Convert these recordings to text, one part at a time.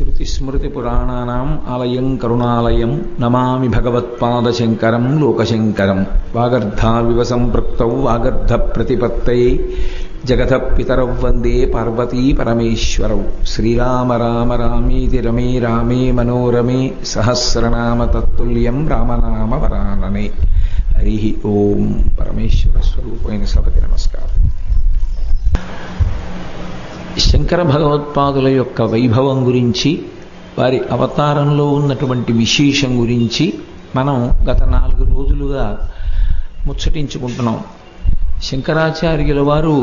श्रुतिस्मृतिपुराणानाम् आलयं करुणालयं नमामि भगवत्पादशङ्करं लोकशङ्करं वागर्धाविव सम्पृक्तौ वागर्धप्रतिपत्तये जगतः पितरौ वन्दे पार्वती परमेश्वरौ श्रीराम राम रामेति रमे रामे मनोरमे सहस्रनाम तत्तुल्यं रामनाम वरानने हरिः ओं परमेश्वर स्वरूपैన సభకి నమస్కారం. శంకర భగవత్పాదుల యొక్క వైభవం గురించి, వారి అవతారంలో ఉన్నటువంటి విశేషం గురించి మనం గత 4 రోజులుగా ముచ్చటించుకుంటున్నాం. శంకరాచార్యుల వారు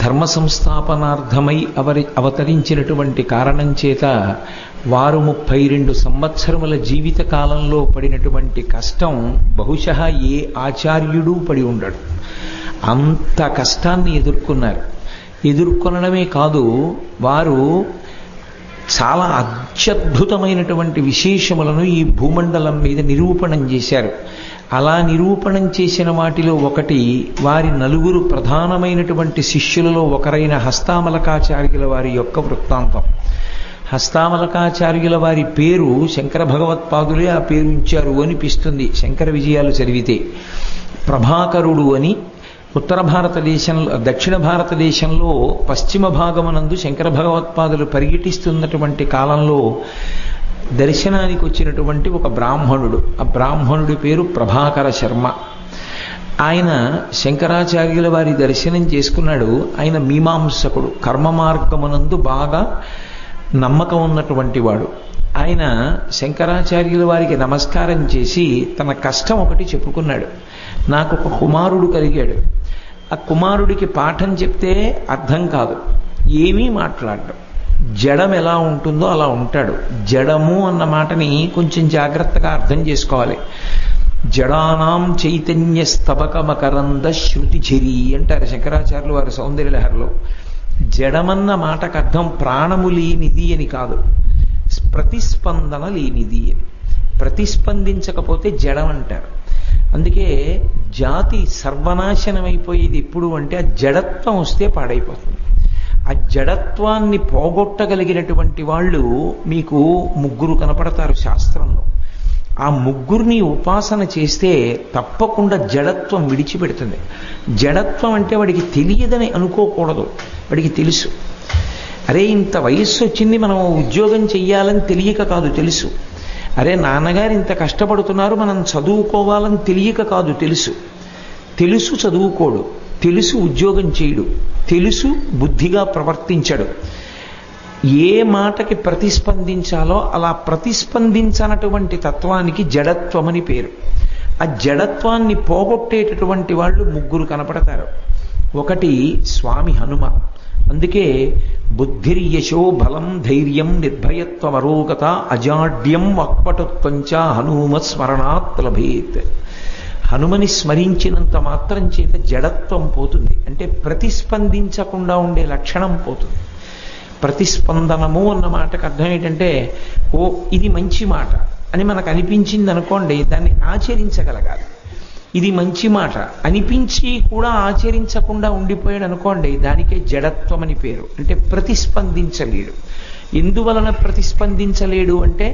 ధర్మ సంస్థాపనార్థమై అవతరించినటువంటి కారణం చేత వారు 32 సంవత్సరముల జీవిత కాలంలో పడినటువంటి కష్టం బహుశः ఏ ఆచార్యుడు పడి ఉండడు. అంత కష్టాన్ని ఎదుర్కొనడమే కాదు, వారు చాలా అత్యద్భుతమైనటువంటి విశేషములను ఈ భూమండలం మీద నిరూపణం చేశారు. అలా నిరూపణం చేసిన వాటిలో ఒకటి వారి 4 ప్రధానమైనటువంటి శిష్యులలో ఒకరైన హస్తామలకాచార్యుల వారి యొక్క వృత్తాంతం. హస్తామలకాచార్యుల వారి పేరు శంకర భగవత్పాదులే ఆ పేరు ఉంచారు అనిపిస్తుంది శంకర విజయాలు చదివితే. ప్రభాకరుడు అని ఉత్తర భారతదేశంలో, దక్షిణ భారతదేశంలో పశ్చిమ భాగమునందు శంకర భగవత్పాదులు పర్యటిస్తున్నటువంటి కాలంలో దర్శనానికి వచ్చినటువంటి ఒక బ్రాహ్మణుడు. ఆ బ్రాహ్మణుడి పేరు ప్రభాకర శర్మ. ఆయన శంకరాచార్యుల వారి దర్శనం చేసుకున్నాడు. ఆయన మీమాంసకుడు, కర్మ మార్గమునందు బాగా నమ్మకం ఉన్నటువంటి వాడు. ఆయన శంకరాచార్యుల వారికి నమస్కారం చేసి తన కష్టం ఒకటి చెప్పుకున్నాడు. నాకు ఒక కుమారుడు కలిగాడు. ఆ కుమారుడికి పాఠం చెప్తే అర్థం కాదు, ఏమీ మాట్లాడడం, జడం ఎలా ఉంటుందో అలా ఉంటాడు. జడము అన్న మాటని కొంచెం జాగ్రత్తగా అర్థం చేసుకోవాలి. జడానాం చైతన్య స్తబక మకరంద శృతిఝరి అంటారు శంకరాచార్యులు వారి సౌందర్యలహరిలో. జడమన్న మాటకు అర్థం ప్రాణము లేనిది అని కాదు, ప్రతిస్పందన లేనిది అని. ప్రతిస్పందించకపోతే జడం అంటారు. అందుకే జాతి సర్వనాశనమైపోయేది ఎప్పుడు అంటే ఆ జడత్వం వస్తే పాడైపోతుంది. ఆ జడత్వాన్ని పోగొట్టగలిగినటువంటి వాళ్ళు మీకు 3 కనపడతారు శాస్త్రంలో. ఆ 3ని ఉపాసన చేస్తే తప్పకుండా జడత్వం విడిచిపెడుతుంది. జడత్వం అంటే వాడికి తెలియదని అనుకోకూడదు, వాడికి తెలుసు. అరే ఇంత వయస్సు వచ్చింది, మనం ఉద్యోగం చెయ్యాలని తెలియక కాదు, తెలుసు. అరే నాన్నగారు ఇంత కష్టపడుతున్నారు, మనం చదువుకోవాలని తెలియక కాదు, తెలుసు. తెలుసు చదువుకోడు, తెలుసు ఉద్యోగం చేయడు, తెలుసు బుద్ధిగా ప్రవర్తించడు. ఏ మాటకి ప్రతిస్పందించాలో అలా ప్రతిస్పందించనటువంటి తత్వానికి జడత్వమని పేరు. ఆ జడత్వాన్ని పోగొట్టేటటువంటి వాళ్ళు 3 కనపడతారు. ఒకటి స్వామి హనుమ. అందుకే బుద్ధిర్యశో బలం ధైర్యం నిర్భయత్వం అరోగత అజాడ్యం వాక్పటుత్వంచ హనుమ స్మరణాత్ లభేత్. హనుమని స్మరించినంత మాత్రం చేత జడత్వం పోతుంది, అంటే ప్రతిస్పందించకుండా ఉండే లక్షణం పోతుంది. ప్రతిస్పందనము అన్న మాటకు అర్థం ఏంటంటే, ఓ ఇది మంచి మాట అని మనకు అనిపించింది అనుకోండి, దాన్ని ఆచరించగలగాలి. ఇది మంచి మాట అనిపించి కూడా ఆచరించకుండా ఉండిపోయాడు అనుకోండి, దానికే జడత్వం అని పేరు. అంటే ప్రతిస్పందించలేడు. ఎందువలన ప్రతిస్పందించలేడు అంటే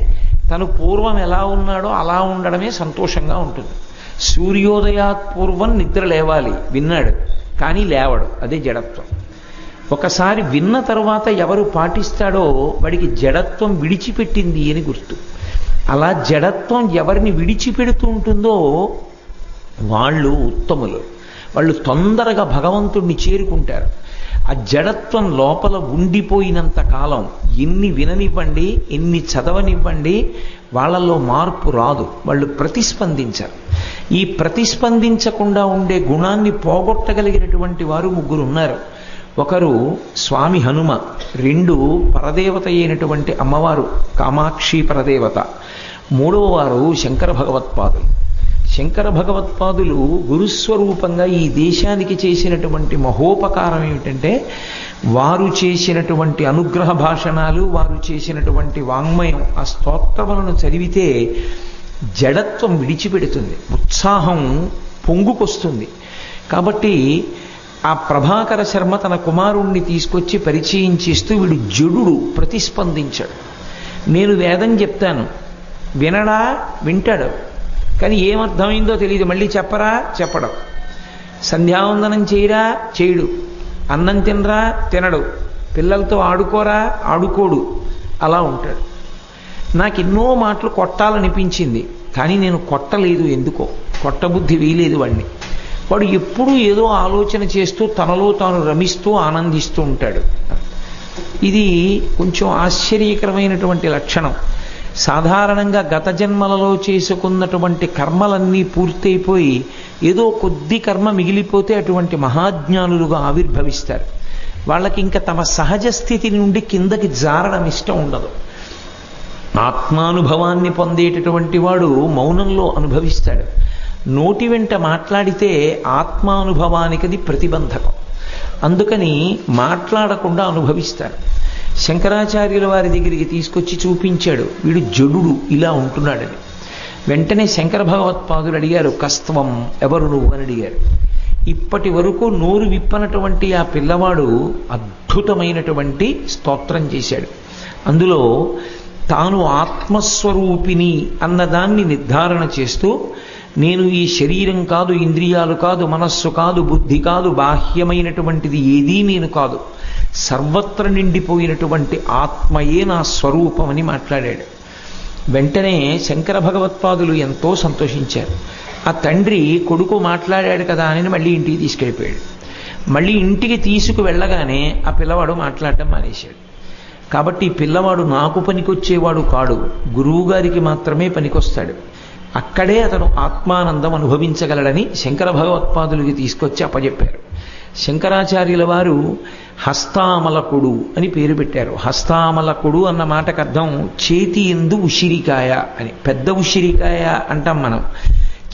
తను పూర్వం ఎలా ఉన్నాడో అలా ఉండడమే సంతోషంగా ఉంటుంది. సూర్యోదయాత్ పూర్వం నిద్ర లేవాలి, విన్నాడు కానీ లేవడు, అదే జడత్వం. ఒకసారి విన్న తర్వాత ఎవరు పాటిస్తాడో వాడికి జడత్వం విడిచిపెట్టింది అని గుర్తు. అలా జడత్వం ఎవరిని విడిచిపెడుతూ ఉంటుందో వాళ్ళు ఉత్తములు, వాళ్ళు తొందరగా భగవంతుణ్ణి చేరుకుంటారు. ఆ జడత్వం లోపల ఉండిపోయినంత కాలం ఎన్ని విననివ్వండి, ఎన్ని చదవనివ్వండి, వాళ్ళలో మార్పు రాదు, వాళ్ళు ప్రతిస్పందించరు. ఈ ప్రతిస్పందించకుండా ఉండే గుణాన్ని పోగొట్టగలిగినటువంటి వారు 3 ఉన్నారు. ఒకరు స్వామి హనుమ, 2 పరదేవత అయినటువంటి అమ్మవారు కామాక్షి పరదేవత, 3వ వారు శంకర భగవత్పాదులు. శంకర భగవత్పాదులు గురుస్వరూపంగా ఈ దేశానికి చేసినటువంటి మహోపకారం ఏమిటంటే, వారు చేసినటువంటి అనుగ్రహ భాషణాలు, వారు చేసినటువంటి వాంగ్మయం, ఆ స్తోత్రములను చదివితే జడత్వం విడిచిపెడుతుంది, ఉత్సాహం పొంగుకొస్తుంది. కాబట్టి ఆ ప్రభాకర శర్మ తన కుమారుణ్ణి తీసుకొచ్చి పరిచయం చేస్తూ వీడు జడుడు, ప్రతిస్పందించాడు. నేను వేదం చెప్తాను, వినడా, వింటాడు, కానీ ఏమర్థమైందో తెలియదు, మళ్ళీ చెప్పరా, చెప్పడం. సంధ్యావందనం చేయరా, చేయడు. అన్నం తినరా, తినడు. పిల్లలతో ఆడుకోరా, ఆడుకోడు. అలా ఉంటాడు. నాకు ఎన్నో మాటలు కొట్టాలనిపించింది, కానీ నేను కొట్టలేదు. ఎందుకో కొట్టబుద్ధి వేయలేదు వాడిని. వాడు ఎప్పుడూ ఏదో ఆలోచన చేస్తూ తనలో తాను రమిస్తూ ఆనందిస్తూ ఉంటాడు. ఇది కొంచెం ఆశ్చర్యకరమైనటువంటి లక్షణం. సాధారణంగా గత జన్మలలో చేసుకున్నటువంటి కర్మలన్నీ పూర్తయిపోయి ఏదో కొద్ది కర్మ మిగిలిపోతే అటువంటి మహాజ్ఞానులుగా ఆవిర్భవిస్తారు. వాళ్ళకి ఇంకా తమ సహజ స్థితి నుండి కిందకి జారడం ఇష్టం ఉండదు. ఆత్మానుభవాన్ని పొందేటటువంటి వాడు మౌనంలో అనుభవిస్తాడు. నోటి వెంట మాట్లాడితే ఆత్మానుభవానికి అది ప్రతిబంధకం. అందుకని మాట్లాడకుండా అనుభవిస్తారు. శంకరాచార్యుల వారి దగ్గరికి తీసుకొచ్చి చూపించాడు, వీడు జడుడు, ఇలా ఉంటున్నాడని. వెంటనే శంకర భగవత్పాదులు అడిగారు, కస్త్వం, ఎవరు నువ్వు అని అడిగారు. ఇప్పటి వరకు నోరు విప్పనటువంటి ఆ పిల్లవాడు అద్భుతమైనటువంటి స్తోత్రం చేశాడు. అందులో తాను ఆత్మస్వరూపిణి అన్నదాన్ని నిర్ధారణ చేస్తూ, నేను ఈ శరీరం కాదు, ఇంద్రియాలు కాదు, మనస్సు కాదు, బుద్ధి కాదు, బాహ్యమైనటువంటిది ఏదీ నేను కాదు, సర్వత్ర నిండిపోయినటువంటి ఆత్మయే నా స్వరూపమని మాట్లాడాడు. వెంటనే శంకర భగవత్పాదులు ఎంతో సంతోషించారు. ఆ తండ్రి కొడుకు మాట్లాడాడు కదా అని మళ్ళీ ఇంటికి తీసుకెళ్ళిపోయాడు. మళ్ళీ ఇంటికి తీసుకువెళ్ళగానే ఆ పిల్లవాడు మాట్లాడటం మానేశాడు. కాబట్టి ఈ పిల్లవాడు నాకు పనికొచ్చేవాడు కాడు, గురువుగారికి మాత్రమే పనికొస్తాడు. అక్కడే అతను ఆత్మానందం అనుభవించగలడని శంకర భగవత్పాదులకి తీసుకొచ్చి అప్పచెప్పారు. శంకరాచార్యుల వారు హస్తామలకుడు అని పేరు పెట్టారు. హస్తామలకుడు అన్న మాటకు అర్థం చేతి ఎందు ఉసిరికాయ అని. పెద్ద ఉసిరికాయ అంటాం మనం,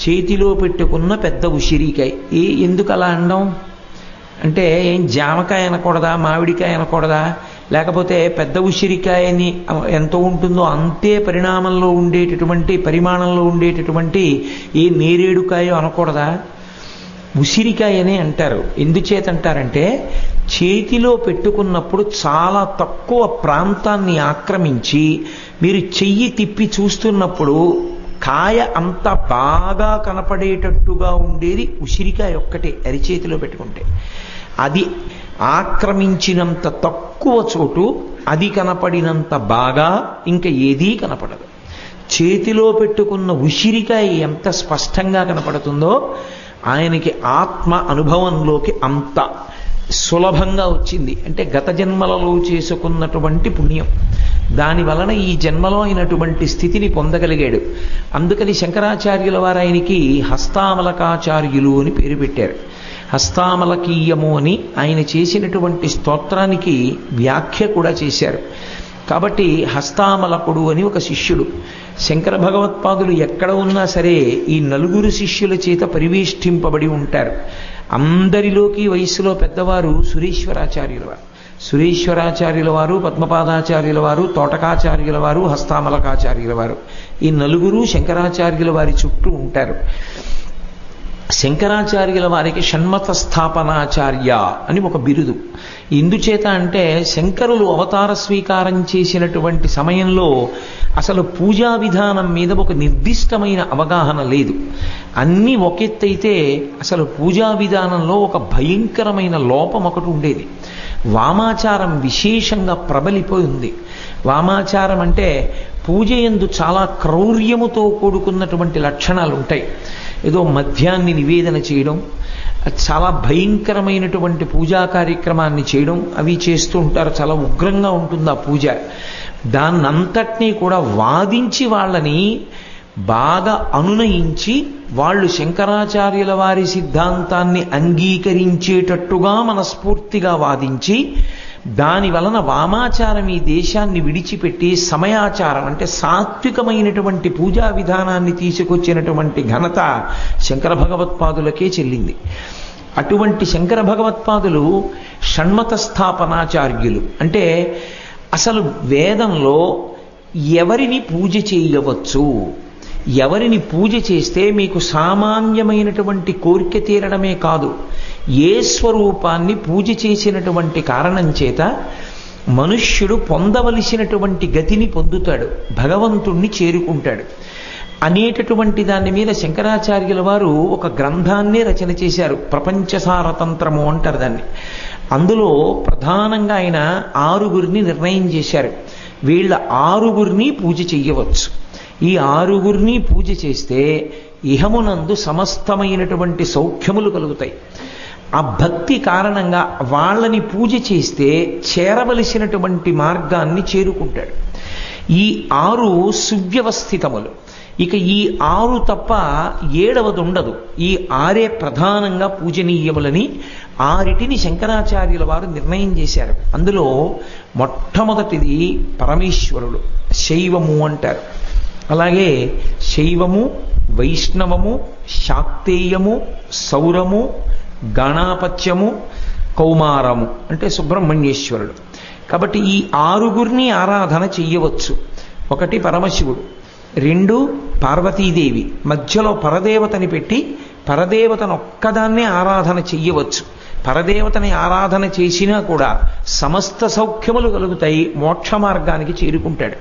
చేతిలో పెట్టుకున్న పెద్ద ఉసిరికాయ. ఎందుకు అలా అనడం అంటే, ఏం జామకాయ అనకూడదా, మామిడికాయ అనకూడదా, లేకపోతే పెద్ద ఉసిరికాయని ఎంత ఉంటుందో అంతే పరిణామంలో ఉండేటటువంటి, పరిమాణంలో ఉండేటటువంటి ఏ నేరేడుకాయో అనకూడదా? ఉసిరికాయనే అంటారు. ఎందుచేత అంటారంటే, చేతిలో పెట్టుకున్నప్పుడు చాలా తక్కువ ప్రాంతాన్ని ఆక్రమించి మీరు చెయ్యి తిప్పి చూస్తున్నప్పుడు కాయ అంత బాగా కనపడేటట్టుగా ఉండేది ఉసిరికాయ ఒక్కటే. అరిచేతిలో పెట్టుకుంటే అది ఆక్రమించినంత తక్కువ చోటు, అది కనపడినంత బాగా ఇంకా ఏదీ కనపడదు. చేతిలో పెట్టుకున్న ఉసిరికాయ ఎంత స్పష్టంగా కనపడుతుందో ఆయనకి ఆత్మ అనుభవంలోకి అంత సులభంగా వచ్చింది. అంటే గత జన్మలలో చేసుకున్నటువంటి పుణ్యం, దాని వలన ఈ జన్మలో అయినటువంటి స్థితిని పొందగలిగాడు. అందుకని శంకరాచార్యుల వారు ఆయనకి హస్తామలకాచార్యులు అని పేరు పెట్టారు. హస్తామలకీయము అని ఆయన చేసినటువంటి స్తోత్రానికి వ్యాఖ్య కూడా చేశారు. కాబట్టి హస్తామలకుడు అని ఒక శిష్యుడు. శంకర భగవత్పాదులు ఎక్కడ ఉన్నా సరే ఈ నలుగురు శిష్యుల చేత పరివేష్టింపబడి ఉంటారు. అందరిలోకి వయస్సులో పెద్దవారు సురేశ్వరాచార్యుల వారు. సురేశ్వరాచార్యుల వారు, పద్మపాదాచార్యుల వారు, తోటకాచార్యుల వారు, హస్తామలకాచార్యుల వారు, ఈ నలుగురు శంకరాచార్యుల వారి చుట్టూ ఉంటారు. శంకరాచార్యుల వారికి షణ్మత స్థాపనాచార్య అని ఒక బిరుదు. ఎందుచేత అంటే, శంకరులు అవతార స్వీకారం చేసినటువంటి సమయంలో అసలు పూజా విధానం మీద ఒక నిర్దిష్టమైన అవగాహన లేదు. అన్నీ ఒకెత్తైతే అసలు పూజా విధానంలో ఒక భయంకరమైన లోపం ఒకటి ఉండేది. వామాచారం విశేషంగా ప్రబలిపోయి ఉంది. వామాచారం అంటే పూజ యందు చాలా క్రౌర్యముతో కూడుకున్నటువంటి లక్షణాలు ఉంటాయి. ఏదో మద్యాన్ని నివేదన చేయడం, చాలా భయంకరమైనటువంటి పూజా కార్యక్రమాన్ని చేయడం, అవి చేస్తూ ఉంటారు. చాలా ఉగ్రంగా ఉంటుంది ఆ పూజ. దాన్నంతటినీ కూడా వాదించి వాళ్ళని బాగా అనునయించి, వాళ్ళు శంకరాచార్యుల వారి సిద్ధాంతాన్ని అంగీకరించేటట్టుగా మనస్ఫూర్తిగా వాదించి, దాని వలన వామాచారం ఈ దేశాన్ని విడిచిపెట్టి సమయాచారం అంటే సాత్వికమైనటువంటి పూజా విధానాన్ని తీసుకొచ్చినటువంటి ఘనత శంకర భగవత్పాదులకే చెల్లింది. అటువంటి శంకర భగవత్పాదులు షణ్మత స్థాపనాచార్యులు. అంటే అసలు వేదంలో ఎవరిని పూజ చేయవచ్చు, ఎవరిని పూజ చేస్తే మీకు సామాన్యమైనటువంటి కోరిక తీరడమే కాదు, ఏ స్వరూపాన్ని పూజ చేసినటువంటి కారణం చేత మనుష్యుడు పొందవలసినటువంటి గతిని పొందుతాడు, భగవంతుణ్ణి చేరుకుంటాడు అనేటటువంటి దాని మీద శంకరాచార్యుల వారు ఒక గ్రంథాన్నే రచన చేశారు. ప్రపంచసారతంత్రము అంటారు దాన్ని. అందులో ప్రధానంగా ఆయన 6 నిర్ణయం చేశారు. వీళ్ళ 6 పూజ చెయ్యవచ్చు. ఈ 6 పూజ చేస్తే ఇహమునందు సమస్తమైనటువంటి సౌఖ్యములు కలుగుతాయి. ఆ భక్తి కారణంగా వాళ్ళని పూజ చేస్తే చేరవలసినటువంటి మార్గాన్ని చేరుకుంటాడు. ఈ 6 సువ్యవస్థితములు. ఇక ఈ 6 తప్ప 7వది ఉండదు. ఈ 6 ప్రధానంగా పూజనీయములని 6 శంకరాచార్యుల వారు నిర్ణయం చేశారు. అందులో మొట్టమొదటిది పరమేశ్వరుడు, శైవము అంటారు. అలాగే శైవము, వైష్ణవము, శాక్తేయము, సౌరము, గణాపత్యము, కౌమారము అంటే సుబ్రహ్మణ్యేశ్వరుడు. కాబట్టి ఈ 6 ఆరాధన చెయ్యవచ్చు. 1 పరమశివుడు, 2 పార్వతీదేవి, మధ్యలో పరదేవతని పెట్టి పరదేవతను ఒక్కదాన్నే ఆరాధన చెయ్యవచ్చు. పరదేవతని ఆరాధన చేసినా కూడా సమస్త సౌఖ్యములు కలుగుతాయి, మోక్ష మార్గానికి చేరుకుంటాడు.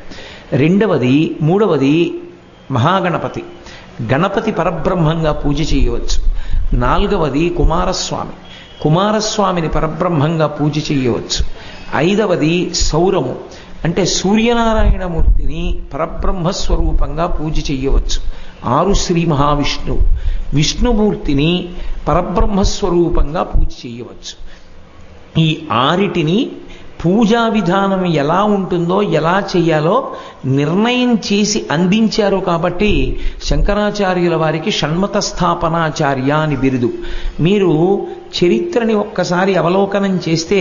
3వది మహాగణపతి, గణపతి పరబ్రహ్మంగా పూజ చేయవచ్చు. 4వది కుమారస్వామి, కుమారస్వామిని పరబ్రహ్మంగా పూజ చేయవచ్చు. 5వది సౌరము అంటే సూర్యనారాయణమూర్తిని పరబ్రహ్మస్వరూపంగా పూజ చెయ్యవచ్చు. 6 శ్రీ మహావిష్ణువు, విష్ణుమూర్తిని పరబ్రహ్మస్వరూపంగా పూజ చెయ్యవచ్చు. ఈ 6 పూజా విధానం ఎలా ఉంటుందో ఎలా చేయాలో నిర్ణయం చేసి అందించారు. కాబట్టి శంకరాచార్యుల వారికి షణ్మత స్థాపనాచార్య అని బిరుదు. మీరు చరిత్రని ఒక్కసారి అవలోకనం చేస్తే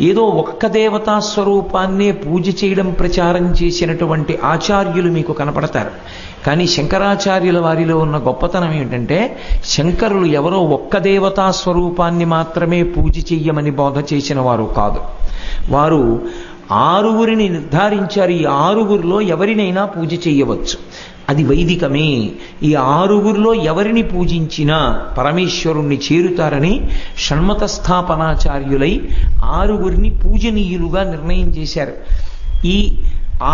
ఏదో ఒక్క దేవతా స్వరూపాన్నే పూజ చేయడం ప్రచారం చేసినటువంటి ఆచార్యులు మీకు కనపడతారు. కానీ శంకరాచార్యుల వారిలో ఉన్న గొప్పతనం ఏమిటంటే శంకరులు ఎవరో ఒక్క దేవతా స్వరూపాన్ని మాత్రమే పూజ చెయ్యమని బోధ చేసిన వారు కాదు. వారు 6 నిర్ధారించారు. ఈ 6 ఎవరినైనా పూజ చేయవచ్చు, అది వైదికమే. ఈ 6 ఎవరిని పూజించినా పరమేశ్వరుణ్ణి చేరుతారని షణ్మత స్థాపనాచార్యులై 6 పూజనీయులుగా నిర్ణయం చేశారు. ఈ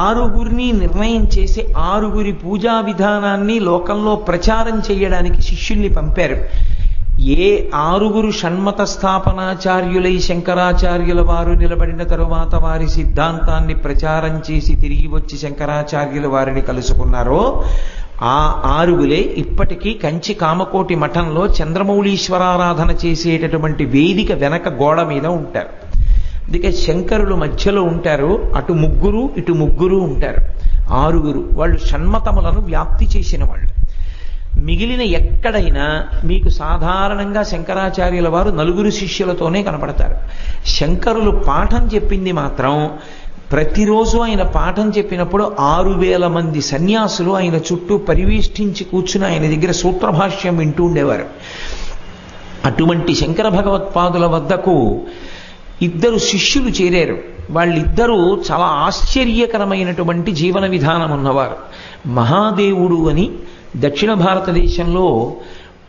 6 నిర్ణయం చేసి 6 పూజా విధానాన్ని లోకంలో ప్రచారం చేయడానికి శిష్యుల్ని పంపారు. ఏ 6 షణ్మత స్థాపనాచార్యులై శంకరాచార్యుల వారు నిలబడిన తరువాత వారి సిద్ధాంతాన్ని ప్రచారం చేసి తిరిగి వచ్చి శంకరాచార్యుల వారిని కలుసుకున్నారో ఆ 6 ఇప్పటికీ కంచి కామకోటి మఠంలో చంద్రమౌళీశ్వరారాధన చేసేటటువంటి వేదిక వెనక గోడ మీద ఉంటారు. అందుకే శంకరులు మధ్యలో ఉంటారు, అటు 3 ఇటు 3 ఉంటారు. 6 వాళ్ళు షణ్మతములను వ్యాప్తి చేసిన వాళ్ళు. మిగిలిన ఎక్కడైనా మీకు సాధారణంగా శంకరాచార్యుల వారు 4 శిష్యులతోనే కనపడతారు. శంకరులు పాఠం చెప్పింది మాత్రం ప్రతిరోజు ఆయన పాఠం చెప్పినప్పుడు 6000 మంది సన్యాసులు ఆయన చుట్టూ పరివేష్టించి కూర్చుని ఆయన దగ్గర సూత్రభాష్యం వింటూ ఉండేవారు. అటువంటి శంకర భగవత్పాదుల వద్దకు 2 శిష్యులు చేరారు. వాళ్ళిద్దరూ చాలా ఆశ్చర్యకరమైనటువంటి జీవన విధానం ఉన్నవారు. మహాదేవుడు అని దక్షిణ భారతదేశంలో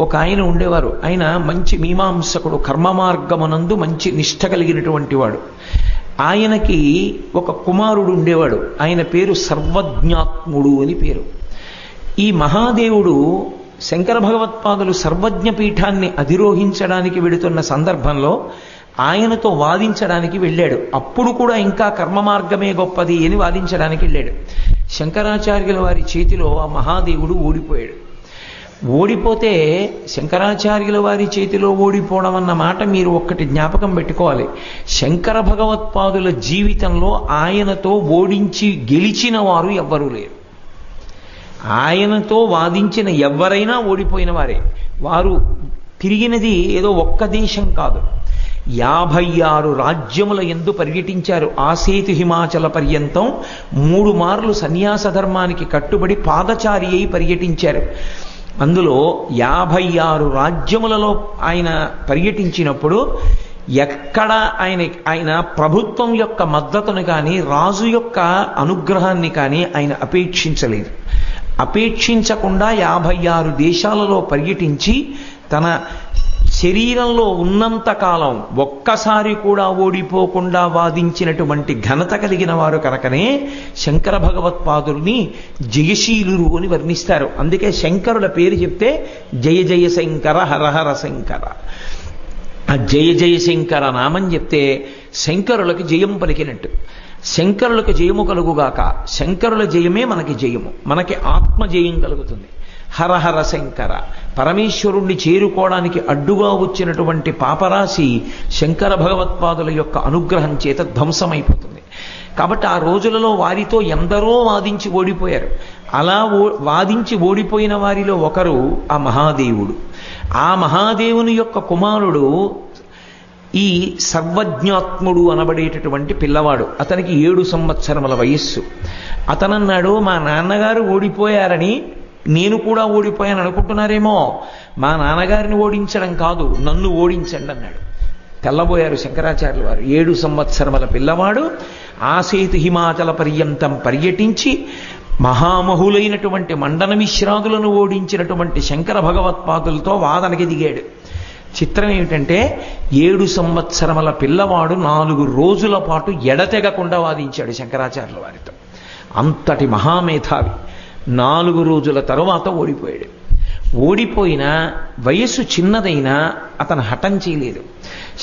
ఒక ఆయన ఉండేవారు. ఆయన మంచి మీమాంసకుడు, కర్మ మార్గమునందు మంచి నిష్ఠ కలిగినటువంటి వాడు. ఆయనకి ఒక కుమారుడు ఉండేవాడు. ఆయన పేరు సర్వజ్ఞాత్ముడు అని పేరు. ఈ మహాదేవుడు శంకర భగవత్పాదులు సర్వజ్ఞ పీఠాన్ని అధిరోహించడానికి వెడుతున్న సందర్భంలో ఆయనతో వాదించడానికి వెళ్ళాడు. అప్పుడు కూడా ఇంకా కర్మ మార్గమే గొప్పది అని వాదించడానికి వెళ్ళాడు. శంకరాచార్యుల వారి చేతిలో ఆ మహాదేవుడు ఓడిపోయాడు. ఓడిపోతే శంకరాచార్యుల వారి చేతిలో ఓడిపోవడం అన్న మాట మీరు ఒక్కటి జ్ఞాపకం పెట్టుకోవాలి. శంకర భగవత్పాదుల జీవితంలో ఆయనతో ఓడించి గెలిచిన వారు ఎవ్వరూ లేరు. ఆయనతో వాదించిన ఎవరైనా ఓడిపోయిన వారే. వారు తిరిగినది ఏదో ఒక్క దేశం కాదు, 56 రాజ్యముల యందు పర్యటించారు. ఆసేతు హిమాచల పర్యంతం 3 మార్లు సన్యాస ధర్మానికి కట్టుబడి పాదచారి అయి పర్యటించారు. అందులో 56 రాజ్యములలో ఆయన పర్యటించినప్పుడు ఎక్కడ ఆయన ప్రభుత్వం యొక్క మద్దతును కానీ రాజు యొక్క అనుగ్రహాన్ని కానీ ఆయన అపేక్షించలేదు. అపేక్షించకుండా 56 దేశాలలో పర్యటించి తన శరీరంలో ఉన్నంతకాలం ఒక్కసారి కూడా ఓడిపోకుండా వాదించినటువంటి ఘనత కలిగిన వారు కనుకనే శంకర భగవత్పాదుల్ని జయశీలురు అని వర్ణిస్తారు. అందుకే శంకరుల పేరు చెప్తే జయ జయ శంకర హరహర శంకర. ఆ జయ జయ శంకర నామం చెప్తే శంకరులకి జయం పలికినట్టు. శంకరులకు జయము కలుగుగాక. శంకరుల జయమే మనకి జయము, మనకి ఆత్మజయం కలుగుతుంది. హరహర శంకర, పరమేశ్వరుణ్ణి చేరుకోవడానికి అడ్డుగా వచ్చినటువంటి పాపరాశి శంకర భగవత్పాదుల యొక్క అనుగ్రహం చేత ధ్వంసమైపోతుంది. కాబట్టి ఆ రోజులలో వారితో ఎందరో వాదించి ఓడిపోయారు. అలా వాదించి ఓడిపోయిన వారిలో ఒకరు ఆ మహాదేవుడు. ఆ మహాదేవుని యొక్క కుమారుడు ఈ సర్వజ్ఞాత్ముడు అనబడేటటువంటి పిల్లవాడు. అతనికి 7 సంవత్సరముల వయస్సు. అతనన్నాడు, మా నాన్నగారు ఓడిపోయారని నేను కూడా ఓడిపోయాను అనుకుంటున్నారేమో, మా నాన్నగారిని ఓడించడం కాదు, నన్ను ఓడించండి అన్నాడు. తెల్లబోయారు శంకరాచార్యుల వారు. 7 సంవత్సరముల పిల్లవాడు ఆసేతు హిమాచల పర్యంతం పర్యటించి మహామహులైనటువంటి మండన మిశ్రాదులను ఓడించినటువంటి శంకర భగవత్పాదులతో వాదనకి దిగాడు. చిత్రం ఏమిటంటే 7 సంవత్సరముల పిల్లవాడు 4 రోజుల పాటు ఎడతెగకుండా వాదించాడు శంకరాచార్యుల వారితో. అంతటి మహామేధావి. 4 రోజుల తరువాత ఓడిపోయాడు. ఓడిపోయినా వయస్సు చిన్నదైనా అతను హఠం చేయలేదు.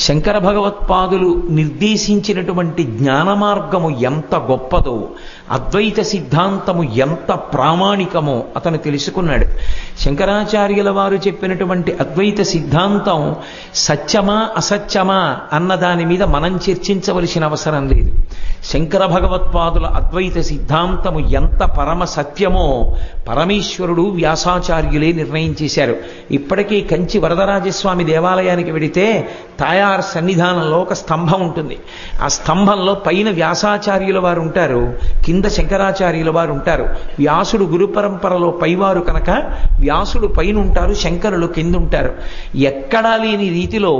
శంకర భగవత్పాదులు నిర్దేశించినటువంటి జ్ఞాన మార్గము ఎంత గొప్పదో, అద్వైత సిద్ధాంతము ఎంత ప్రామాణికమో అతను తెలుసుకున్నాడు. శంకరాచార్యుల వారు చెప్పినటువంటి అద్వైత సిద్ధాంతం సత్యమా అసత్యమా అన్న దాని మీద మనం చర్చించవలసిన అవసరం లేదు. శంకర భగవత్పాదుల అద్వైత సిద్ధాంతము ఎంత పరమ సత్యమో పరమేశ్వరుడు వ్యాసాచార్యులే నిర్ణయం చేశారు. ఇప్పటికీ కంచి వరదరాజస్వామి దేవాలయానికి వెడితే తాయార్ సన్నిధానంలో ఒక స్తంభం ఉంటుంది. ఆ స్తంభంలో పైన వ్యాసాచార్యుల వారు ఉంటారు, కింద శంకరాచార్యుల వారు ఉంటారు. వ్యాసుడు గురు పరంపరలో పైవారు కనుక వ్యాసుడు పైన ఉంటారు, శంకరులు కింద ఉంటారు. ఎక్కడా లేని రీతిలో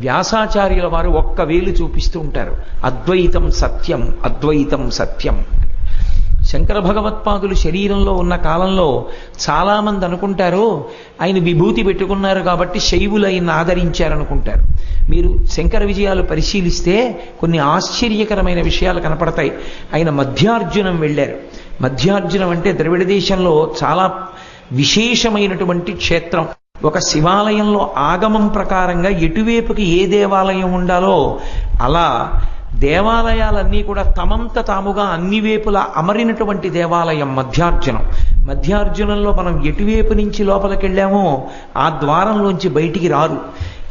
వ్యాసాచార్యుల వారు ఒక్క వేలు చూపిస్తూ ఉంటారు. అద్వైతం సత్యం, అద్వైతం సత్యం. శంకర భగవత్పాదులు శరీరంలో ఉన్న కాలంలో చాలామంది అనుకుంటారు ఆయన విభూతి పెట్టుకున్నారు కాబట్టి శైవులు ఆయన ఆదరించారనుకుంటారు. మీరు శంకర విజయాలు పరిశీలిస్తే కొన్ని ఆశ్చర్యకరమైన విషయాలు కనపడతాయి. ఆయన మధ్యార్జునం వెళ్ళారు. మధ్యార్జునం అంటే ద్రవిడ దేశంలో చాలా విశేషమైనటువంటి క్షేత్రం. ఒక శివాలయంలో ఆగమం ప్రకారంగా ఎటువైపుకి ఏ దేవాలయం ఉండాలో అలా దేవాలయాలన్నీ కూడా తమంత తాముగా అన్ని వైపులా అమరినటువంటి దేవాలయం మధ్యార్జునం. మధ్యార్జునంలో మనం ఎటువైపు నుంచి లోపలికి వెళ్ళామో ఆ ద్వారంలోంచి బయటికి రారు.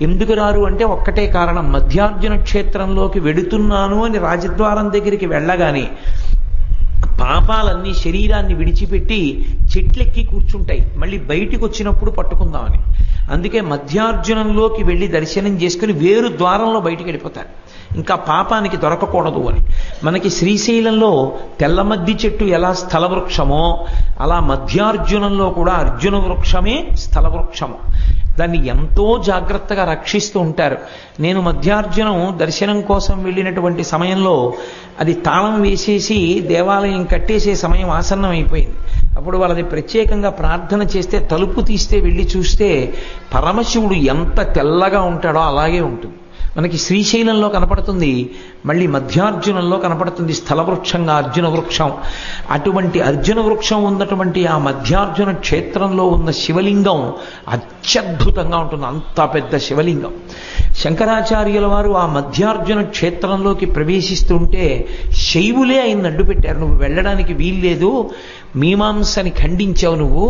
ఎందుకు రారు అంటే ఒక్కటే కారణం, మధ్యార్జున క్షేత్రంలోకి వెడుతున్నాను అని రాజద్వారం దగ్గరికి వెళ్ళగానే పాపాలన్నీ శరీరాన్ని విడిచిపెట్టి చెట్లెక్కి కూర్చుంటాయి, మళ్ళీ బయటికి వచ్చినప్పుడు పట్టుకుందామని. అందుకే మధ్యార్జునంలోకి వెళ్ళి దర్శనం చేసుకుని వేరు ద్వారంలో బయటికి వెళ్ళిపోతారు, ఇంకా పాపానికి దొరకకూడదు అని. మనకి శ్రీశైలంలో తెల్లమద్ది చెట్టు ఎలా స్థల వృక్షమో అలా మధ్యార్జునంలో కూడా అర్జున వృక్షమే స్థల వృక్షము. దాన్ని ఎంతో జాగ్రత్తగా రక్షిస్తూ ఉంటారు. నేను మధ్యార్జునం దర్శనం కోసం వెళ్ళినటువంటి సమయంలో అది తాళం వేసేసి దేవాలయం కట్టేసే సమయం ఆసన్నం అయిపోయింది. అప్పుడు వాళ్ళది ప్రత్యేకంగా ప్రార్థన చేస్తే తలుపు తీస్తే వెళ్ళి చూస్తే పరమశివుడు ఎంత తెల్లగా ఉంటాడో అలాగే ఉంటుంది. మనకి శ్రీశైలంలో కనపడుతుంది, మళ్ళీ మధ్యార్జునంలో కనపడుతుంది స్థలవృక్షంగా అర్జున వృక్షం. అటువంటి అర్జున వృక్షం ఉన్నటువంటి ఆ మధ్యార్జున క్షేత్రంలో ఉన్న శివలింగం అత్యద్భుతంగా ఉంటుంది, అంత పెద్ద శివలింగం. శంకరాచార్యుల వారు ఆ మధ్యార్జున క్షేత్రంలోకి ప్రవేశిస్తుంటే శైవులే ఆయన అడ్డు పెట్టారు. నువ్వు వెళ్ళడానికి వీల్లేదు, మీమాంసని ఖండించావు, నువ్వు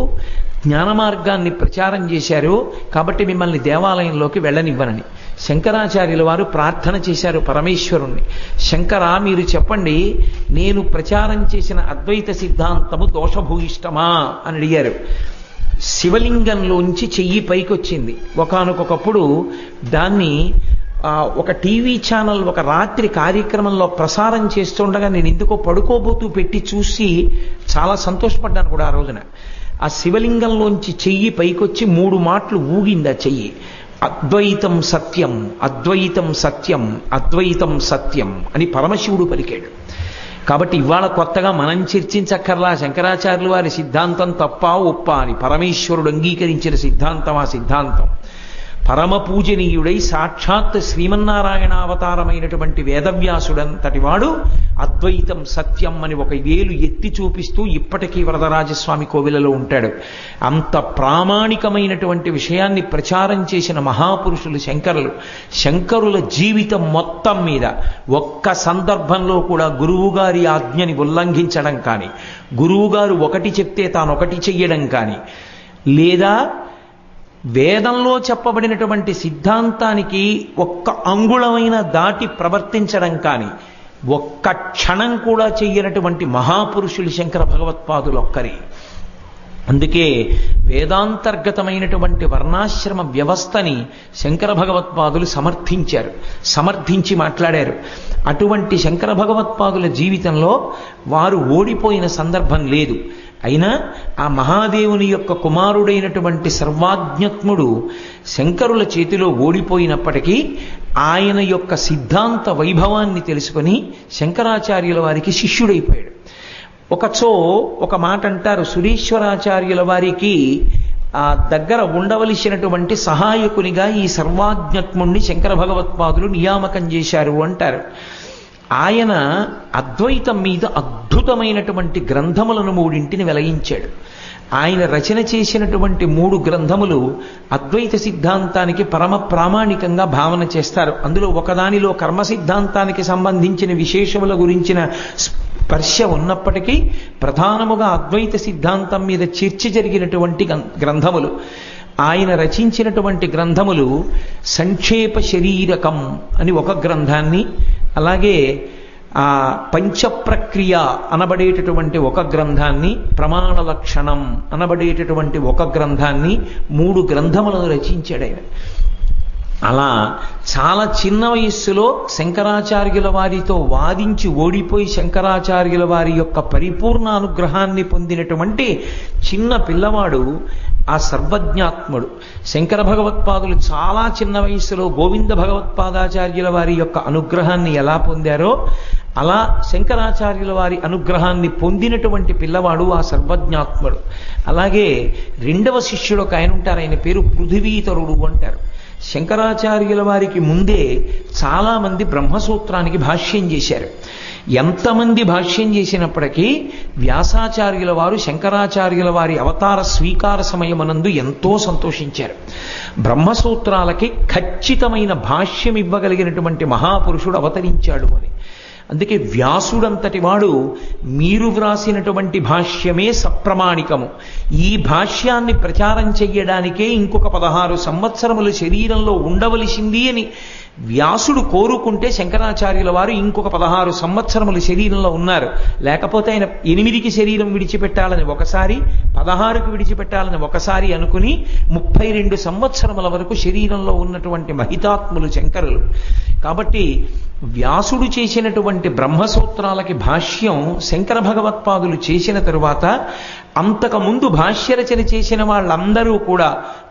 జ్ఞాన మార్గాన్ని ప్రచారం చేశారు కాబట్టి మిమ్మల్ని దేవాలయంలోకి వెళ్ళనివ్వనని. శంకరాచార్యుల వారు ప్రార్థన చేశారు పరమేశ్వరుణ్ణి, శంకర మీరు చెప్పండి, నేను ప్రచారం చేసిన అద్వైత సిద్ధాంతము దోషభూయిష్టమా అని అడిగారు. శివలింగంలోంచి చెయ్యి పైకొచ్చింది. ఒకానొకప్పుడు దాన్ని ఒక టీవీ ఛానల్ ఒక రాత్రి కార్యక్రమంలో ప్రసారం చేస్తుండగా నేను ఎందుకో పడుకోబోతూ పెట్టి చూసి చాలా సంతోషపడ్డాను కూడా ఆ రోజున. ఆ శివలింగంలోంచి చెయ్యి పైకొచ్చి 3 మాటలు ఊగింది ఆ చెయ్యి. అద్వైతం సత్యం, అద్వైతం సత్యం, అద్వైతం సత్యం అని పరమశివుడు పలికాడు. కాబట్టి ఇవాళ కొత్తగా మనం చర్చించక్కర్లా శంకరాచార్యుల వారి సిద్ధాంతం తప్పా ఒప్పా అని. పరమేశ్వరుడు అంగీకరించిన సిద్ధాంతం ఆ సిద్ధాంతం. పరమ పూజనీయుడై సాక్షాత్ శ్రీమన్నారాయణ అవతారమైనటువంటి వేదవ్యాసుడంతటి వాడు అద్వైతం సత్యం అని ఒక వేలు ఎత్తి చూపిస్తూ ఇప్పటికీ వరదరాజస్వామి కోవిలలో ఉంటాడు. అంత ప్రామాణికమైనటువంటి విషయాన్ని ప్రచారం చేసిన మహాపురుషులు శంకరులు. శంకరుల జీవితం మొత్తం మీద ఒక్క సందర్భంలో కూడా గురువుగారి ఆజ్ఞని ఉల్లంఘించడం కానీ, గురువుగారు ఒకటి చెప్తే తానొకటి చెయ్యడం కానీ, లేదా వేదంలో చెప్పబడినటువంటి సిద్ధాంతానికి ఒక్క అంగుళమైన దాటి ప్రవర్తించడం కానీ ఒక్క క్షణం కూడా చెయ్యనటువంటి మహాపురుషులు శంకర భగవత్పాదులు ఒక్కరే. అందుకే వేదాంతర్గతమైనటువంటి వర్ణాశ్రమ వ్యవస్థని శంకర భగవత్పాదులు సమర్థించి మాట్లాడారు. అటువంటి శంకర భగవత్పాదుల జీవితంలో వారు ఓడిపోయిన సందర్భం లేదు. అయినా ఆ మహాదేవుని యొక్క కుమారుడైనటువంటి సర్వాజ్ఞత్ముడు శంకరుల చేతిలో ఓడిపోయినప్పటికీ ఆయన యొక్క సిద్ధాంత వైభవాన్ని తెలుసుకొని శంకరాచార్యుల వారికి శిష్యుడైపోయాడు. ఒక మాట అంటారు, సురీశ్వరాచార్యుల వారికి దగ్గర ఉండవలసినటువంటి సహాయకునిగా ఈ సర్వాజ్ఞత్ముణ్ణి శంకర భగవత్పాదులు నియామకం చేశారు అంటారు. ఆయన అద్వైతం మీద అద్భుతమైనటువంటి గ్రంథములను 3 వెలయించాడు. ఆయన రచన చేసినటువంటి 3 గ్రంథములు అద్వైత సిద్ధాంతానికి పరమ ప్రామాణికంగా భావన చేస్తారు. అందులో ఒకదానిలో కర్మ సిద్ధాంతానికి సంబంధించిన విశేషముల గురించిన స్పర్శ ఉన్నప్పటికీ ప్రధానముగా అద్వైత సిద్ధాంతం మీద చర్చ జరిగినటువంటి గ్రంథములు. ఆయన రచించినటువంటి గ్రంథములు సంక్షేప శరీరకం అని ఒక గ్రంథాన్ని, అలాగే పంచప్రక్రియ అనబడేటటువంటి ఒక గ్రంథాన్ని, ప్రమాణ లక్షణం అనబడేటటువంటి ఒక గ్రంథాన్ని, 3 గ్రంథములను రచించాడు ఆయన. అలా చాలా చిన్న వయస్సులో శంకరాచార్యుల వారితో వాదించి ఓడిపోయి శంకరాచార్యుల వారి యొక్క పరిపూర్ణ అనుగ్రహాన్ని పొందినటువంటి చిన్న పిల్లవాడు ఆ సర్వజ్ఞాత్ముడు. శంకర భగవత్పాదులు చాలా చిన్న వయస్సులో గోవింద భగవత్పాదాచార్యుల వారి యొక్క అనుగ్రహాన్ని ఎలా పొందారో అలా శంకరాచార్యుల వారి అనుగ్రహాన్ని పొందినటువంటి పిల్లవాడు ఆ సర్వజ్ఞాత్ముడు. అలాగే 2వ శిష్యుడు ఒక ఆయన ఉంటారు, ఆయన పేరు పృథివీతరుడు అంటారు. శంకరాచార్యుల వారికి ముందే చాలామంది బ్రహ్మసూత్రానికి భాష్యం చేశారు. ఎంతమంది భాష్యం చేసినప్పటికీ వ్యాసాచార్యుల వారు శంకరాచార్యుల వారి అవతార స్వీకార సమయమునందు ఎంతో సంతోషించారు. బ్రహ్మసూత్రాలకి ఖచ్చితమైన భాష్యం ఇవ్వగలిగినటువంటి మహాపురుషుడు అవతరించాడు అని. అందుకే వ్యాసుడంతటి వాడు మీరు వ్రాసినటువంటి భాష్యమే సప్రమాణికము, ఈ భాష్యాన్ని ప్రచారం చెయ్యడానికే ఇంకొక 16 సంవత్సరములు శరీరంలో ఉండవలసింది అని వ్యాసుడు కోరుకుంటే శంకరాచార్యుల వారు ఇంకొక 16 సంవత్సరములు శరీరంలో ఉన్నారు. లేకపోతే ఆయన 8కి శరీరం విడిచిపెట్టాలని ఒకసారి, 16కి విడిచిపెట్టాలని ఒకసారి అనుకుని 32 సంవత్సరముల వరకు శరీరంలో ఉన్నటువంటి మహితాత్ములు శంకరులు. కాబట్టి వ్యాసుడు చేసినటువంటి బ్రహ్మసూత్రాలకి భాష్యం శంకర భగవత్పాదులు చేసిన తరువాత అంతకుముందు భాష్యరచన చేసిన వాళ్ళందరూ కూడా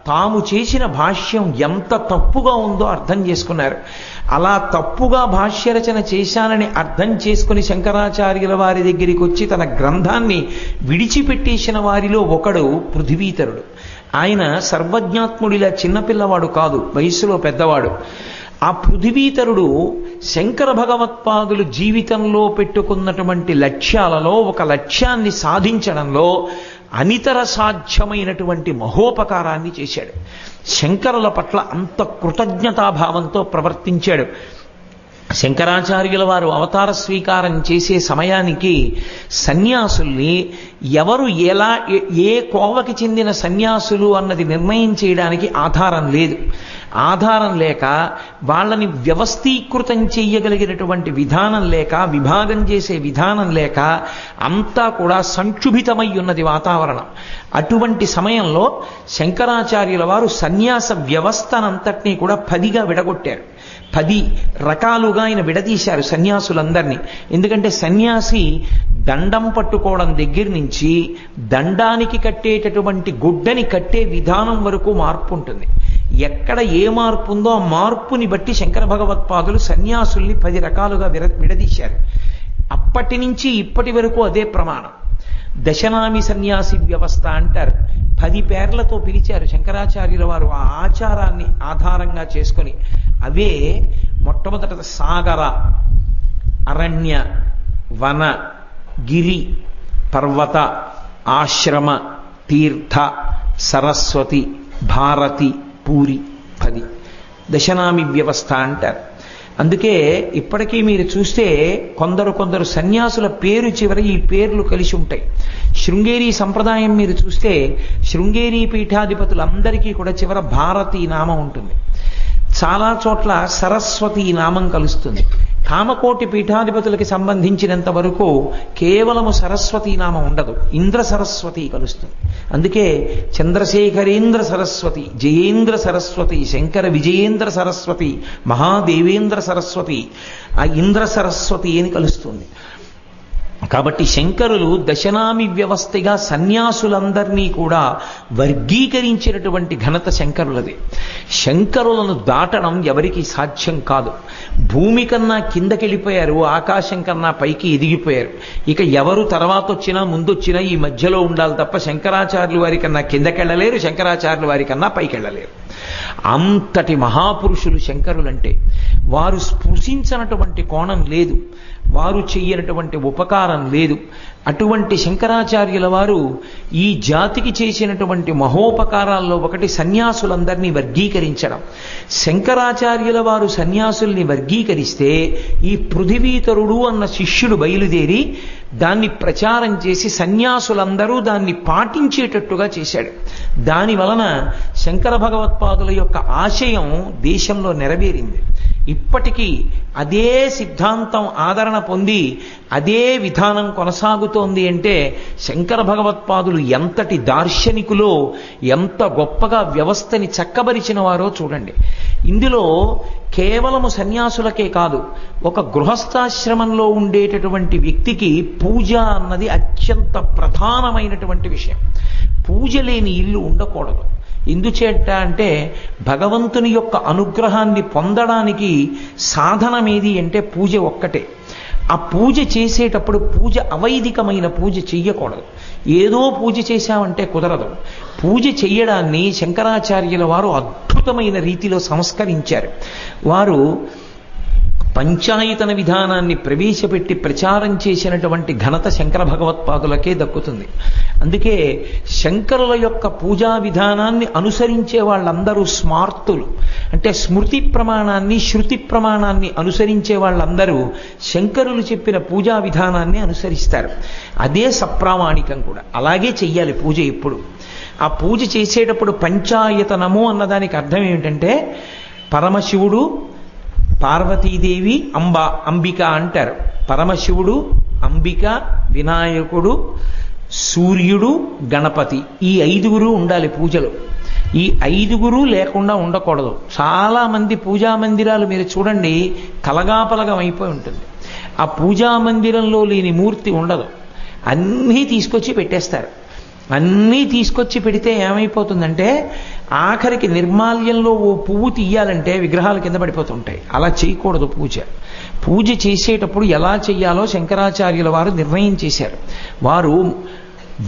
తాము చేసిన భాష్యం ఎంత తప్పుగా ఉందో అర్థం చేసుకున్నారు. అలా తప్పుగా భాష్యరచన చేశానని అర్థం చేసుకుని శంకరాచార్యుల వారి దగ్గరికి వచ్చి తన గ్రంథాన్ని విడిచిపెట్టేసిన వారిలో ఒకడు పృథివీతరుడు. ఆయన సర్వజ్ఞాత్ముడిలా చిన్నపిల్లవాడు కాదు, వయస్సులో పెద్దవాడు. ఆ పృథివీతరుడు శంకర భగవత్పాదులు జీవితంలో పెట్టుకున్నటువంటి లక్ష్యాలలో ఒక లక్ష్యాన్ని సాధించడంలో అనితర సాధ్యమైనటువంటి మహోపకారాన్ని చేశాడు. శంకరుల పట్ల అంత కృతజ్ఞతాభావంతో ప్రవర్తించాడు. శంకరాచార్యుల వారు అవతార స్వీకారం చేసే సమయానికి సన్యాసుల్ని ఎవరు ఏ కోవకి చెందిన సన్యాసులు అన్నది నిర్ణయం చేయడానికి ఆధారం లేదు. ఆధారం లేక వాళ్ళని వ్యవస్థీకృతం చేయగలిగినటువంటి విధానం లేక, విభాగం చేసే విధానం లేక అంతా కూడా సంక్షుభితమై ఉన్నది వాతావరణం. అటువంటి సమయంలో శంకరాచార్యుల వారు సన్యాస వ్యవస్థనంతటినీ కూడా 10గా విడగొట్టారు. 10 రకాలుగా ఆయన విడదీశారు సన్యాసులందరినీ. ఎందుకంటే సన్యాసి దండం పట్టుకోవడం దగ్గర నుంచి దండానికి కట్టేటటువంటి గుడ్డని కట్టే విధానం వరకు మార్పు ఉంటుంది. ఎక్కడ ఏ మార్పు ఉందో ఆ మార్పుని బట్టి శంకర భగవత్పాదులు సన్యాసుల్ని 10 రకాలుగా విడదీశారు. అప్పటి నుంచి ఇప్పటి వరకు అదే ప్రమాణం. దశనామి సన్యాసి వ్యవస్థ అంటారు. 10 పేర్లతో పిలిచారు శంకరాచార్యుల వారు. ఆ ఆచారాన్ని ఆధారంగా చేసుకొని అవే మొట్టమొదట సాగర, అరణ్య, వన, గిరి, పర్వత, ఆశ్రమ, తీర్థ, సరస్వతి, భారతి, పూరి 10 దశనామి వ్యవస్థ అంటారు. అందుకే ఇప్పటికీ మీరు చూస్తే కొందరు సన్యాసుల పేరు చివర ఈ పేర్లు కలిసి ఉంటాయి. శృంగేరి సంప్రదాయం మీరు చూస్తే శృంగేరి పీఠాధిపతులందరికీ కూడా చివర భారతీ నామం ఉంటుంది. చాలా చోట్ల సరస్వతి నామం కలుస్తుంది. కామకోటి పీఠాధిపతులకి సంబంధించినంత వరకు కేవలము సరస్వతీ నామం ఉండదు, ఇంద్ర సరస్వతి కలుస్తుంది. అందుకే చంద్రశేఖరేంద్ర సరస్వతి, జయేంద్ర సరస్వతి, శంకర విజయేంద్ర సరస్వతి, మహాదేవేంద్ర సరస్వతి, ఆ ఇంద్ర సరస్వతి అని కలుస్తుంది. కాబట్టి శంకరులు దశనామి వ్యవస్థగా సన్యాసులందరినీ కూడా వర్గీకరించినటువంటి ఘనత శంకరులది. శంకరులను దాటడం ఎవరికి సాధ్యం కాదు. భూమి కన్నా కిందకెళ్ళిపోయారు, ఆకాశం కన్నా పైకి ఎదిగిపోయారు. ఇక ఎవరు తర్వాత వచ్చినా ముందొచ్చినా ఈ మధ్యలో ఉండాలి తప్ప శంకరాచార్యుల వారి కన్నా కిందకెళ్ళలేరు, శంకరాచార్యుల వారి కన్నా పైకెళ్ళలేరు. అంతటి మహాపురుషులు శంకరులంటే. వారు స్పృశించినటువంటి కోణం లేదు, వారు చెయ్యనటువంటి ఉపకారం లేదు. అటువంటి శంకరాచార్యుల వారు ఈ జాతికి చేసినటువంటి మహోపకారాల్లో ఒకటి సన్యాసులందరినీ వర్గీకరించడం. శంకరాచార్యుల వారు సన్యాసుల్ని వర్గీకరిస్తే ఈ పృథివీతరుడు అన్న శిష్యుడు బయలుదేరి దాన్ని ప్రచారం చేసి సన్యాసులందరూ దాన్ని పాటించేటట్టుగా చేశాడు. దాని వలన శంకర భగవత్పాదుల యొక్క ఆశయం దేశంలో నెరవేరింది. ఇప్పటికీ అదే సిద్ధాంతం ఆదరణ పొంది అదే విధానం కొనసాగుతోంది అంటే శంకర భగవత్పాదులు ఎంతటి దార్శనికులో, ఎంత గొప్పగా వ్యవస్థని చక్కబరిచిన వారో చూడండి. ఇందులో కేవలము సన్యాసులకే కాదు, ఒక గృహస్థాశ్రమంలో ఉండేటటువంటి వ్యక్తికి పూజ అన్నది అత్యంత ప్రధానమైనటువంటి విషయం. పూజ లేని ఇల్లు ఉండకూడదు. ఎందుచేట అంటే భగవంతుని యొక్క అనుగ్రహాన్ని పొందడానికి సాధనమేది అంటే పూజ ఒక్కటే. ఆ పూజ చేసేటప్పుడు పూజ అవైదికమైన పూజ చెయ్యకూడదు. ఏదో పూజ చేశామంటే కుదరదు. పూజ చెయ్యడాన్ని శంకరాచార్యుల వారు అద్భుతమైన రీతిలో సంస్కరించారు. వారు పంచాయతన విధానాన్ని ప్రవేశపెట్టి ప్రచారం చేసినటువంటి ఘనత శంకర భగవత్పాదులకే దక్కుతుంది. అందుకే శంకరుల యొక్క పూజా విధానాన్ని అనుసరించే వాళ్ళందరూ స్మార్తులు. అంటే స్మృతి ప్రమాణాన్ని, శృతి ప్రమాణాన్ని అనుసరించే వాళ్ళందరూ శంకరులు చెప్పిన పూజా విధానాన్ని అనుసరిస్తారు. అదే సప్రామాణికం కూడా. అలాగే చెయ్యాలి పూజ ఎప్పుడు. ఆ పూజ చేసేటప్పుడు పంచాయతనము అన్నదానికి అర్థం ఏమిటంటే పరమశివుడు, పార్వతీదేవి, అంబిక అంటారు. పరమశివుడు, అంబిక, వినాయకుడు, సూర్యుడు, గణపతి, ఈ 5గురు ఉండాలి పూజలో. ఈ 5గురు లేకుండా ఉండకూడదు. చాలా మంది పూజా మందిరాలు మీరు చూడండి కలగాపలగం అయిపోయి ఉంటుంది. ఆ పూజా మందిరంలో లేని మూర్తి ఉండదు. అన్నీ తీసుకొచ్చి పెట్టేస్తారు. అన్నీ తీసుకొచ్చి పెడితే ఏమైపోతుందంటే ఆఖరికి నిర్మాల్యంలో ఓ పువ్వు తీయాలంటే విగ్రహాలు కింద పడిపోతుంటాయి. అలా చేయకూడదు. పూజ చేసేటప్పుడు ఎలా చెయ్యాలో శంకరాచార్యుల వారు నిర్ణయం చేశారు. వారు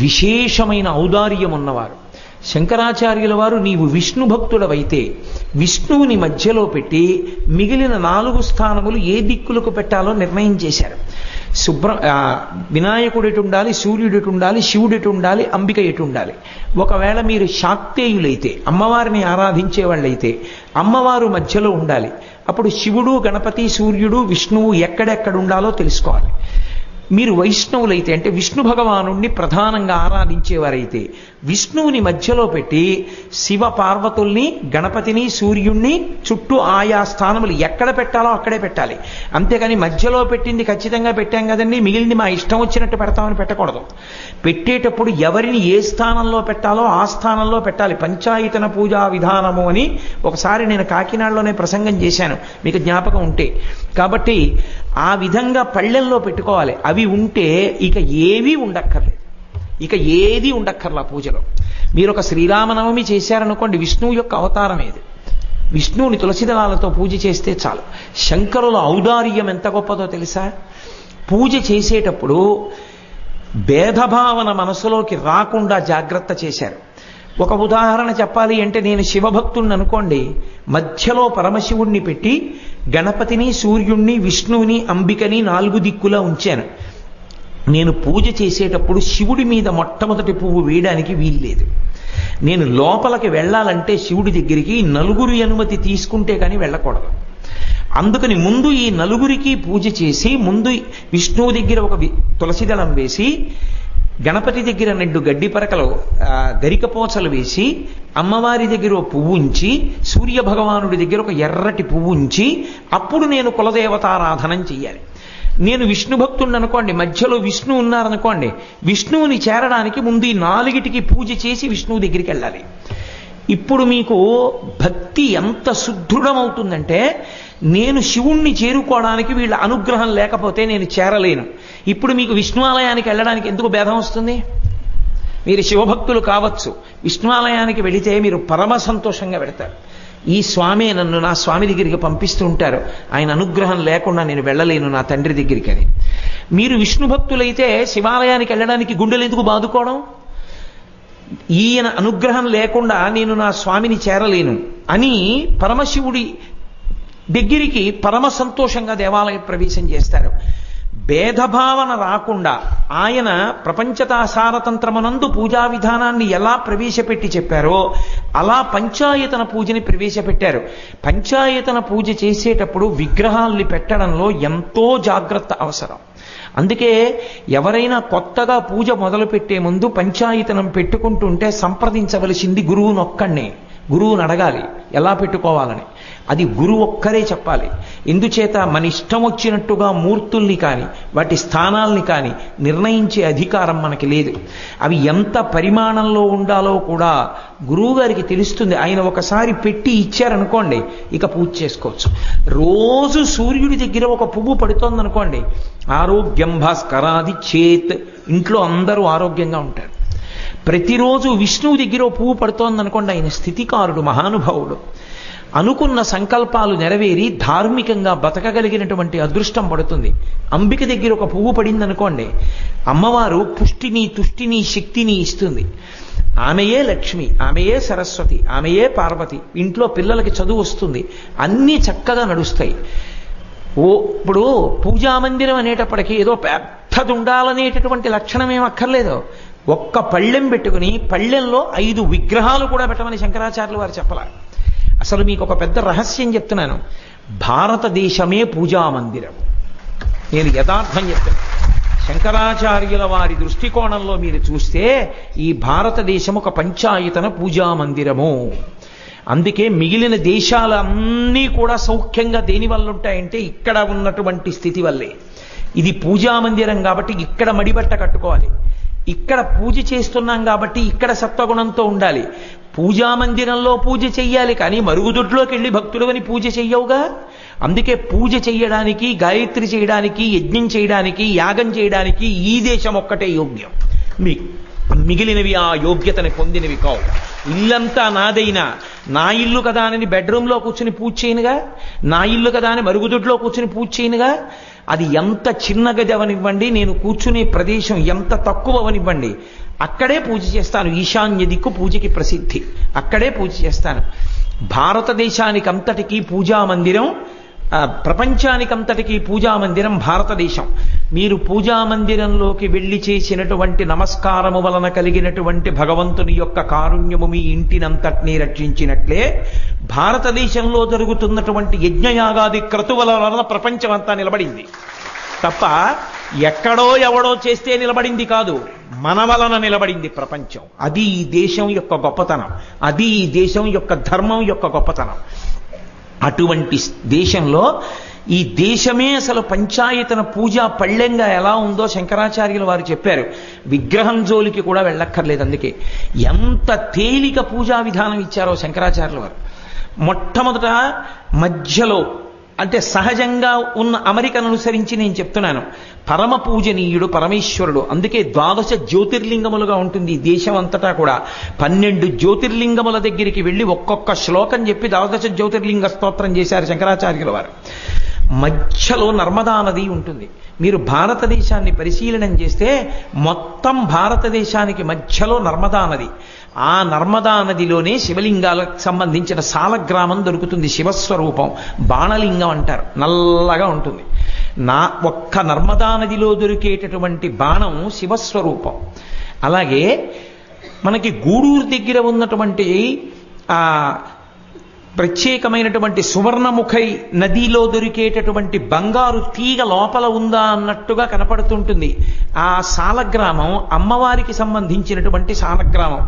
విశేషమైన ఔదార్యం ఉన్నవారు. శంకరాచార్యుల వారు నీవు విష్ణు భక్తుడవైతే విష్ణువుని మధ్యలో పెట్టి మిగిలిన 4 స్థానములు ఏ దిక్కులకు పెట్టాలో నిర్ణయం చేశారు. వినాయకుడు ఎటు ఉండాలి, సూర్యుడు ఎటు ఉండాలి, శివుడు ఎటు ఉండాలి, అంబిక ఎటు ఉండాలి. ఒకవేళ మీరు శాక్తేయులైతే, అమ్మవారిని ఆరాధించే వాళ్ళైతే అమ్మవారు మధ్యలో ఉండాలి. అప్పుడు శివుడు, గణపతి, సూర్యుడు, విష్ణువు ఎక్కడెక్కడ ఉండాలో తెలుసుకోవాలి. మీరు వైష్ణవులైతే అంటే విష్ణు భగవానుణ్ణి ప్రధానంగా ఆరాధించేవారైతే విష్ణువుని మధ్యలో పెట్టి శివ పార్వతుల్ని, గణపతిని, సూర్యుణ్ణి చుట్టూ ఆయా స్థానములు ఎక్కడ పెట్టాలో అక్కడే పెట్టాలి. అంతేకాని మధ్యలో పెట్టింది ఖచ్చితంగా పెట్టాం కదండి, మిగిలింది మా ఇష్టం వచ్చినట్టు పెడతామని పెట్టకూడదు. పెట్టేటప్పుడు ఎవరిని ఏ స్థానంలో పెట్టాలో ఆ స్థానంలో పెట్టాలి. పంచాయతన పూజా విధానము అని ఒకసారి నేను కాకినాడలోనే ప్రసంగం చేశాను, మీకు జ్ఞాపకం ఉంటే. కాబట్టి ఆ విధంగా పళ్ళెల్లో పెట్టుకోవాలి. అవి ఉంటే ఇక ఏవీ ఉండక్కర్లేదు, ఇక ఏది ఉండక్కర్లా పూజలో. మీరు ఒక శ్రీరామనవమి చేశారనుకోండి, విష్ణువు యొక్క అవతారం ఏది, విష్ణువుని తులసిదళాలతో పూజ చేస్తే చాలు. శంకరుల ఔదార్యం ఎంత గొప్పదో తెలుసా? పూజ చేసేటప్పుడు భేదభావన మనసులోకి రాకుండా జాగ్రత్త చేశారు. ఒక ఉదాహరణ చెప్పాలి అంటే, నేను శివభక్తుడిని అనుకోండి, మధ్యలో పరమశివుణ్ణి పెట్టి గణపతిని, సూర్యుణ్ణి, విష్ణువుని, అంబికని 4 దిక్కులా ఉంచాను. నేను పూజ చేసేటప్పుడు శివుడి మీద మొట్టమొదటి పువ్వు వేయడానికి వీల్లేదు. నేను లోపలికి వెళ్ళాలంటే శివుడి దగ్గరికి 4 అనుమతి తీసుకుంటే కానీ వెళ్ళకూడదు. అందుకని ముందు ఈ 4కి పూజ చేసి, ముందు విష్ణువు దగ్గర ఒక తులసిదళం వేసి, గణపతి దగ్గర 2 గడ్డి పరకలు గరికపోచలు వేసి, అమ్మవారి దగ్గర ఒక పువ్వు ఉంచి, సూర్య భగవానుడి దగ్గర ఒక ఎర్రటి పువ్వు ఉంచి, అప్పుడు నేను కులదేవతారాధనం చెయ్యాలి. నేను విష్ణు భక్తుడిని అనుకోండి, మధ్యలో విష్ణు ఉన్నారనుకోండి, విష్ణువుని చేరడానికి ముందు ఈ 4టికి పూజ చేసి విష్ణువు దగ్గరికి వెళ్ళాలి. ఇప్పుడు మీకు భక్తి ఎంత సుదృఢమవుతుందంటే, నేను శివుణ్ణి చేరుకోవడానికి వీళ్ళ అనుగ్రహం లేకపోతే నేను చేరలేను. ఇప్పుడు మీకు విష్ణు ఆలయానికి వెళ్ళడానికి ఎందుకు భేదం వస్తుంది? మీరు శివభక్తులు కావచ్చు, విష్ణు ఆలయానికి వెళితే మీరు పరమ సంతోషంగా వెళతారు. ఈ స్వామి నన్ను నా స్వామి దగ్గరికి పంపిస్తూ ఉంటారు, ఆయన అనుగ్రహం లేకుండా నేను వెళ్ళలేను నా తండ్రి దగ్గరికి అని. మీరు విష్ణు భక్తులైతే శివాలయానికి వెళ్ళడానికి గుండెలు ఎందుకు బాదుకోవడం? ఈయన అనుగ్రహం లేకుండా నేను నా స్వామిని చేరలేను అని పరమశివుడి దగ్గరికి పరమ సంతోషంగా దేవాలయ ప్రవేశం చేస్తారు. భేదభావన రాకుండా ఆయన ప్రపంచతాసారతంత్రమనందు పూజా విధానాన్ని ఎలా ప్రవేశపెట్టి చెప్పారో అలా పంచాయతన పూజని ప్రవేశపెట్టారు. పంచాయతన పూజ చేసేటప్పుడు విగ్రహాల్ని పెట్టడంలో ఎంతో జాగ్రత్త అవసరం. అందుకే ఎవరైనా కొత్తగా పూజ మొదలుపెట్టే ముందు పంచాయతనం పెట్టుకుంటుంటే సంప్రదించవలసింది గురువునొక్కడే. గురువుని అడగాలి ఎలా పెట్టుకోవాలని. అది గురువు ఒక్కరే చెప్పాలి. ఎందుచేత మన ఇష్టం వచ్చినట్టుగా మూర్తుల్ని కానీ వాటి స్థానాల్ని కానీ నిర్ణయించే అధికారం మనకి లేదు. అవి ఎంత పరిమాణంలో ఉండాలో కూడా గురువు గారికి తెలుస్తుంది. ఆయన ఒకసారి పెట్టి ఇచ్చారనుకోండి, ఇక పూజ చేసుకోవచ్చు. రోజు సూర్యుడి దగ్గర ఒక పువ్వు పడుతోందనుకోండి, ఆరోగ్యం భాస్కరాది చేత్, ఇంట్లో అందరూ ఆరోగ్యంగా ఉంటారు. ప్రతిరోజు విష్ణువు దగ్గర పువ్వు పడుతోందనుకోండి, ఆయన స్థితికారుడు, మహానుభావుడు. అనుకున్న సంకల్పాలు నెరవేరి ధార్మికంగా బతకగలిగినటువంటి అదృష్టం పడుతుంది. అంబిక దగ్గర ఒక పువ్వు పడింది అనుకోండి, అమ్మవారు పుష్టిని, తుష్టిని, శక్తిని ఇస్తుంది. ఆమెయే లక్ష్మి, ఆమెయే సరస్వతి, ఆమెయే పార్వతి. ఇంట్లో పిల్లలకి చదువు వస్తుంది, అన్నీ చక్కగా నడుస్తాయి. ఇప్పుడు పూజామందిరం అనేటప్పటికీ ఏదో పెద్దది ఉండాలనేటటువంటి లక్షణం ఏం అక్కర్లేదు. ఒక్క పళ్ళెం పెట్టుకుని పళ్ళెంలో 5 విగ్రహాలు కూడా పెట్టమని శంకరాచార్యులు వారు చెప్పాలి. అసలు మీకు ఒక పెద్ద రహస్యం చెప్తున్నాను. భారతదేశమే పూజామందిరం. నేను యథార్థం చెప్తాను. శంకరాచార్యుల వారి దృష్టికోణంలో మీరు చూస్తే ఈ భారతదేశం ఒక పంచాయతన పూజామందిరము. అందుకే మిగిలిన దేశాలన్నీ కూడా సౌఖ్యంగా దేని వల్ల ఉంటాయంటే ఇక్కడ ఉన్నటువంటి స్థితి వల్లే. ఇది పూజామందిరం కాబట్టి ఇక్కడ మడిబట్ట కట్టుకోవాలి. ఇక్కడ పూజ చేస్తున్నాం కాబట్టి ఇక్కడ సత్వగుణంతో ఉండాలి. పూజామందిరంలో పూజ చెయ్యాలి కానీ మరుగుదొడ్లోకి వెళ్ళి భక్తులు అని పూజ చెయ్యవుగా. అందుకే పూజ చెయ్యడానికి, గాయత్రి చేయడానికి, యజ్ఞం చేయడానికి, యాగం చేయడానికి ఈ దేశం ఒక్కటే యోగ్యం. మిగిలినవి ఆ యోగ్యతని పొందినవి కావు. ఇల్లంతా నాదైనా నా ఇల్లు కదా అని బెడ్రూమ్లో కూర్చుని పూజ చేయనుగా, నా ఇల్లు కదా అని మరుగుదొడ్లో కూర్చుని పూజ చేయనుగా. అది ఎంత చిన్న గది అవనివ్వండి, నేను కూర్చునే ప్రదేశం ఎంత తక్కువ అవనివ్వండి, అక్కడే పూజ చేస్తాను. ఈశాన్య దిక్కు పూజకి ప్రసిద్ధి, అక్కడే పూజ చేస్తాను. భారతదేశానికి అంతటికీ పూజా మందిరం, ప్రపంచానికంతటికీ పూజామందిరం భారతదేశం. మీరు పూజామందిరంలోకి వెళ్ళి చేసినటువంటి నమస్కారము వలన కలిగినటువంటి భగవంతుని యొక్క కారుణ్యము మీ ఇంటినంతటినీ రక్షించినట్లే భారతదేశంలో జరుగుతున్నటువంటి యజ్ఞయాగాది క్రతువుల వలన ప్రపంచం అంతా నిలబడింది తప్ప ఎక్కడో ఎవడో చేస్తే నిలబడింది కాదు, మన వలన నిలబడింది ప్రపంచం. అది ఈ దేశం యొక్క గొప్పతనం, అది ఈ దేశం యొక్క ధర్మం యొక్క గొప్పతనం. అటువంటి దేశంలో ఈ దేశమే అసలు పంచాయతన పూజా పళ్ళెంగా ఎలా ఉందో శంకరాచార్యులు వారు చెప్పారు. విగ్రహం జోలికి కూడా వెళ్ళక్కర్లేదు. అందుకే ఎంత తేలిక పూజా విధానం ఇచ్చారో శంకరాచార్యులు వారు. మొట్టమొదట మధ్యలో అంటే సహజంగా ఉన్న అమరికను అనుసరించి నేను చెప్తున్నాను. పరమ పూజనీయుడు పరమేశ్వరుడు. అందుకే 12 జ్యోతిర్లింగములుగా ఉంటుంది ఈ దేశం అంతటా కూడా. 12 జ్యోతిర్లింగముల దగ్గరికి వెళ్ళి ఒక్కొక్క శ్లోకం చెప్పి 12 జ్యోతిర్లింగ స్తోత్రం చేశారు శంకరాచార్యుల వారు. మధ్యలో నర్మదా నది ఉంటుంది. మీరు భారతదేశాన్ని పరిశీలనం చేస్తే మొత్తం భారతదేశానికి మధ్యలో నర్మదా నది. ఆ నర్మదా నదిలోనే శివలింగాలకు సంబంధించిన సాలగ్రామం దొరుకుతుంది. శివస్వరూపం బాణలింగం అంటారు, నల్లగా ఉంటుంది. ఒక్క నర్మదా నదిలో దొరికేటటువంటి బాణం శివస్వరూపం. అలాగే మనకి గూడూరు దగ్గర ఉన్నటువంటి ఆ ప్రత్యేకమైనటువంటి సువర్ణముఖై నదిలో దొరికేటటువంటి బంగారు తీగ లోపల ఉందా అన్నట్టుగా కనపడుతుంటుంది. ఆ సాలగ్రామం అమ్మవారికి సంబంధించినటువంటి సాలగ్రామం.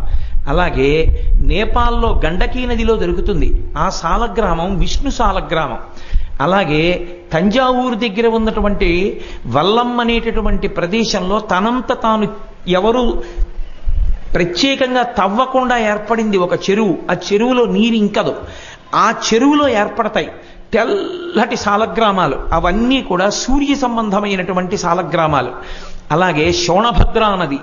అలాగే నేపాల్లో గండకీ నదిలో దొరుకుతుంది. ఆ సాలగ్రామం విష్ణు సాలగ్రామం. అలాగే తంజావూరు దగ్గర ఉన్నటువంటి వల్లం అనేటటువంటి ప్రదేశంలో తనంత తాను ఎవరు ప్రత్యేకంగా తవ్వకుండా ఏర్పడింది ఒక చెరువు. ఆ చెరువులో నీరు ఇంకదు. ఆ చెరువులో ఏర్పడతాయి తెల్లటి సాలగ్రామాలు. అవన్నీ కూడా సూర్య సంబంధమైనటువంటి సాలగ్రామాలు. అలాగే శోణభద్రా నది,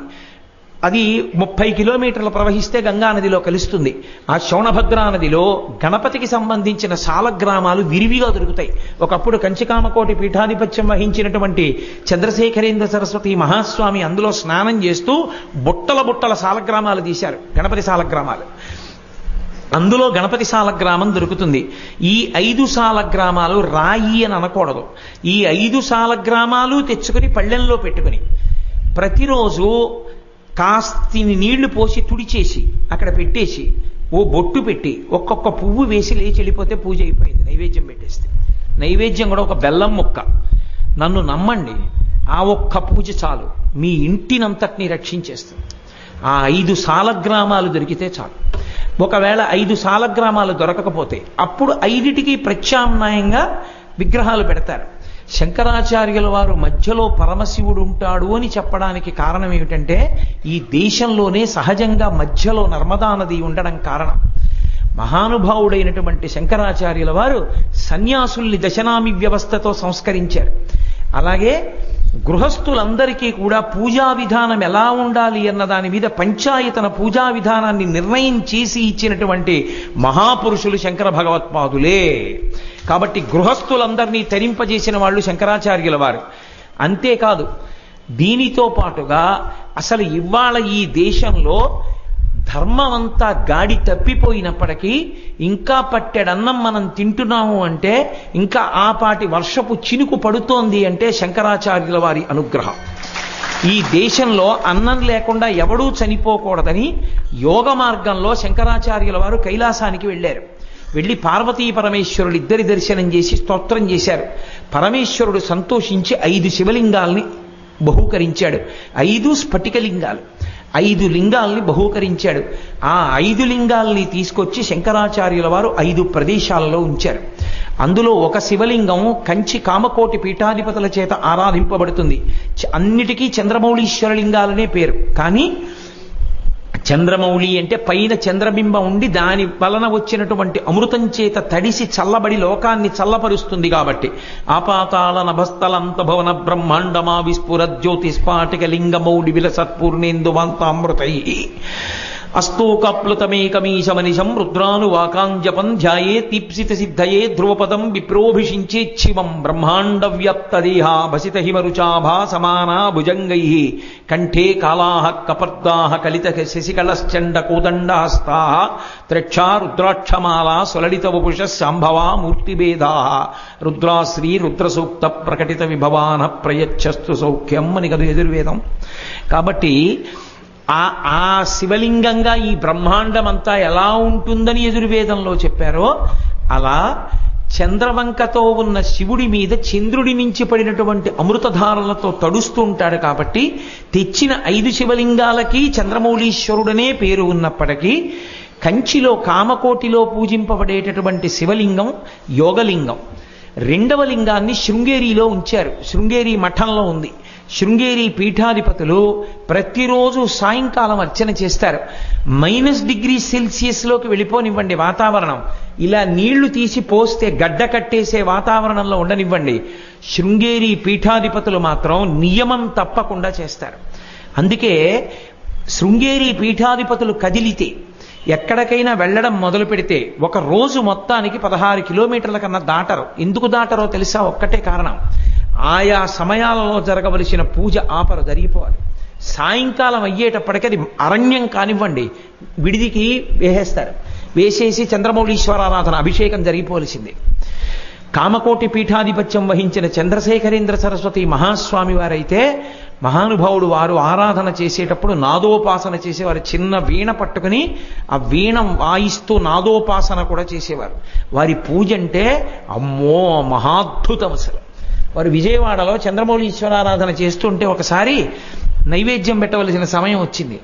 అది 30 కిలోమీటర్లు ప్రవహిస్తే గంగా నదిలో కలుస్తుంది. ఆ శోణభద్రా నదిలో గణపతికి సంబంధించిన సాలగ్రామాలు విరివిగా దొరుకుతాయి. ఒకప్పుడు కంచికామకోటి పీఠాధిపత్యం వహించినటువంటి చంద్రశేఖరేంద్ర సరస్వతి మహాస్వామి అందులో స్నానం చేస్తూ బుట్టల బుట్టల సాలగ్రామాలు తీశారు, గణపతి సాలగ్రామాలు. అందులో గణపతి సాలగ్రామం దొరుకుతుంది. ఈ 5 సాలగ్రామాలు రాయి అని అనకూడదు. ఈ 5 సాలగ్రామాలు తెచ్చుకుని పళ్ళెంలో పెట్టుకుని ప్రతిరోజు కాస్తిని నీళ్లు పోసి తుడిచేసి అక్కడ పెట్టేసి ఓ బొట్టు పెట్టి ఒక్కొక్క పువ్వు వేసి లేచి వెళ్ళిపోతే పూజ అయిపోయింది. నైవేద్యం పెట్టేస్తే నైవేద్యం కూడా ఒక బెల్లం ముక్క. నన్ను నమ్మండి, ఆ ఒక్క పూజ చాలు మీ ఇంటినంతటినీ రక్షించేస్తుంది. ఆ 5 సాలగ్రామాలు దొరికితే చాలు. ఒకవేళ 5 సాలగ్రామాలు దొరకకపోతే అప్పుడు 5టికి ప్రత్యామ్నాయంగా విగ్రహాలు పెడతారు. శంకరాచార్యుల వారు మధ్యలో పరమశివుడు ఉంటాడు అని చెప్పడానికి కారణం ఏమిటంటే ఈ దేశంలోనే సహజంగా మధ్యలో నర్మదా నది ఉండడం కారణం. మహానుభావుడైనటువంటి శంకరాచార్యుల వారు సన్యాసుల్ని దశనామి వ్యవస్థతో సంస్కరించారు. అలాగే గృహస్థులందరికీ కూడా పూజా విధానం ఎలా ఉండాలి అన్న దాని మీద పంచాయతన పూజా విధానాన్ని నిర్ణయం చేసి ఇచ్చినటువంటి మహాపురుషులు శంకర భగవత్పాదులే. కాబట్టి గృహస్థులందరినీ తరింపజేసిన వాళ్ళు శంకరాచార్యుల వారు. అంతేకాదు, దీనితో పాటుగా అసలు ఇవాళ ఈ దేశంలో ధర్మం అంతా గాడి తప్పిపోయినప్పటికీ ఇంకా పట్టెడన్నం మనం తింటున్నాము అంటే, ఇంకా ఆపాటి వర్షపు చినుకు పడుతోంది అంటే శంకరాచార్యుల వారి అనుగ్రహం. ఈ దేశంలో అన్నం లేకుండా ఎవడూ చనిపోకూడదని యోగ మార్గంలో శంకరాచార్యుల వారు కైలాసానికి వెళ్ళారు. వెళ్ళి పార్వతీ పరమేశ్వరుడు ఇద్దరి దర్శనం చేసి స్తోత్రం చేశారు. పరమేశ్వరుడు సంతోషించి 5 శివలింగాల్ని బహూకరించాడు. 5 స్ఫటికలింగాలు, 5 లింగాల్ని బహూకరించాడు. ఆ 5 లింగాల్ని తీసుకొచ్చి శంకరాచార్యుల వారు 5 ప్రదేశాలలో ఉంచారు. అందులో ఒక శివలింగం కంచి కామకోటి పీఠాధిపతుల చేత ఆరాధింపబడుతుంది. అన్నిటికీ చంద్రమౌళీశ్వరలింగాలనే పేరు. కానీ చంద్రమౌళి అంటే పైన చంద్రబింబం ఉండి దాని వలన వచ్చినటువంటి అమృతం చేత తడిసి చల్లబడి లోకాన్ని చల్లపరుస్తుంది కాబట్టి ఆపాతాళ నభస్థలంత భవన బ్రహ్మాండమా విస్ఫుర జ్యోతిస్ఫాటిక లింగమౌళి విలసత్పూర్ణేందువంతామృతై అస్తూకప్లుతమేకమీశమనిశం రుద్రానువాకాంజపం ధ్యాయే తీప్సిత సిద్ధయే ధ్రువపదం విప్రోభిషించేచ్చివం బ్రహ్మాండ వ్యాప్తదేహా భసిత హిమరుచాభా సమానా భుజంగై కంఠే కాళాః కపర్దాః కలిత శశికళశ్చండ కోదండహస్తాః త్రక్షా రుద్రాక్షమాలా సులలిత వపుష శాంభవా మూర్తిభేదాః రుద్రాశ్రీ రుద్రసూక్త ప్రకటిత విభవాన ప్రయచ్చస్తు సౌఖ్యం అని కదా యజుర్వేదం. కాబట్టి ఆ శివలింగంగా ఈ బ్రహ్మాండం అంతా ఎలా ఉంటుందని యజుర్వేదంలో చెప్పారో అలా చంద్రవంకతో ఉన్న శివుడి మీద చంద్రుడి నుంచి పడినటువంటి అమృతధారలతో తడుస్తూ ఉంటాడు. కాబట్టి తెచ్చిన 5 శివలింగాలకి చంద్రమౌళీశ్వరుడనే పేరు ఉన్నప్పటికీ కంచిలో కామకోటిలో పూజింపబడేటటువంటి శివలింగం యోగలింగం. 2వ లింగాన్ని శృంగేరిలో ఉంచారు. శృంగేరి మఠంలో ఉంది. శృంగేరి పీఠాధిపతులు ప్రతిరోజు సాయంకాలం అర్చన చేస్తారు. -°C వెళ్ళిపోనివ్వండి వాతావరణం, ఇలా నీళ్లు తీసి పోస్తే గడ్డ కట్టేసే వాతావరణంలో ఉండనివ్వండి, శృంగేరి పీఠాధిపతులు మాత్రం నియమం తప్పకుండా చేస్తారు. అందుకే శృంగేరి పీఠాధిపతులు కదిలితే ఎక్కడికైనా వెళ్ళడం మొదలు పెడితే ఒక రోజు మొత్తానికి 16 కిలోమీటర్ల కన్నా దాటరు. ఎందుకు దాటరో తెలుసా? ఒక్కటే కారణం, ఆయా సమయాలలో జరగవలసిన పూజ ఆపరు, జరిగిపోవాలి. సాయంకాలం అయ్యేటప్పటికీ అది అరణ్యం కానివ్వండి, విడిదికి వేసేస్తారు. వేసేసి చంద్రమౌళీశ్వరారాధన అభిషేకం జరిగిపోవలసిందే. కామకోటి పీఠాధిపత్యం వహించిన చంద్రశేఖరేంద్ర సరస్వతి మహాస్వామి వారైతే మహానుభావుడు, వారు ఆరాధన చేసేటప్పుడు నాదోపాసన చేసేవారు. చిన్న వీణ పట్టుకుని ఆ వీణ వాయిస్తూ నాదోపాసన కూడా చేసేవారు. వారి పూజ అంటే అమ్మో మహాద్భుతం అసలు. వారు విజయవాడలో చంద్రమౌళీశ్వరారాధన చేస్తుంటే ఒకసారి నైవేద్యం పెట్టవలసిన సమయం వచ్చింది.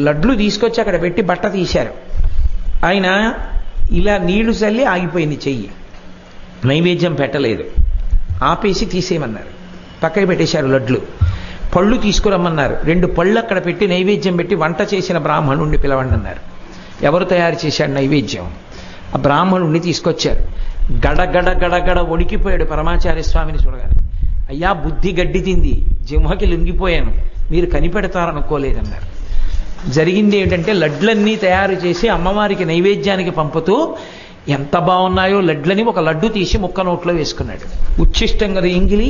లడ్లు తీసుకొచ్చి అక్కడ పెట్టి బట్ట తీశారు. ఆయన ఇలా నీళ్లు చల్లి ఆగిపోయింది చెయ్యి, నైవేద్యం పెట్టలేదు. ఆపేసి తీసేయమన్నారు, పక్కకి పెట్టేశారు. లడ్లు పళ్ళు తీసుకురమ్మన్నారు. 2 పళ్ళు అక్కడ పెట్టి నైవేద్యం పెట్టి వంట చేసిన బ్రాహ్మణుణ్ణి పిలవండి అన్నారు. ఎవరు తయారు చేశాడు నైవేద్యం? ఆ బ్రాహ్మణుణ్ణి తీసుకొచ్చారు. గడగడ గడగడ వణికిపోయాడు పరమాచార్య స్వామిని చూడగానే. అయ్యా బుద్ధి గడ్డి తింది, జింహకి లొంగిపోయాను, మీరు కనిపెడతారనుకోలేదన్నారు. జరిగింది ఏంటంటే లడ్లన్నీ తయారు చేసి అమ్మవారికి నైవేద్యానికి పంపుతూ ఎంత బాగున్నాయో లడ్లని ఒక లడ్డు తీసి ముక్క నోట్లో వేసుకున్నాడు. ఉచ్ఛిష్టం కదా ఎంగిలి.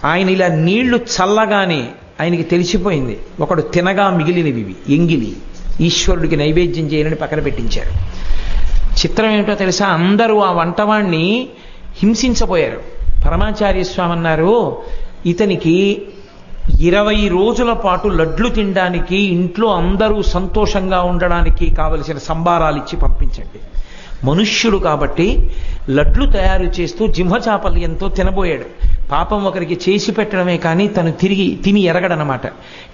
ఆయన ఇలా నీళ్లు చల్లగానే ఆయనకి తెలిసిపోయింది, ఒకడు తినగా మిగిలినవి ఎంగిలి, ఈశ్వరుడికి నైవేద్యం చేయనని పక్కన పెట్టించారు. చిత్రం ఏమిటో తెలుసా? అందరూ ఆ వంటవాణ్ణి హింసించబోయారు. పరమాచార్య స్వామి అన్నారు, ఇతనికి 20 రోజుల పాటు లడ్లు తినడానికి, ఇంట్లో అందరూ సంతోషంగా ఉండడానికి కావలసిన సంబారాలు ఇచ్చి పంపించండి. మనుష్యుడు కాబట్టి లడ్లు తయారు చేస్తూ జింహచాపల్యంతో తినబోయాడు. పాపం ఒకరికి చేసి పెట్టడమే కానీ తను తిని ఎరగడనమాట.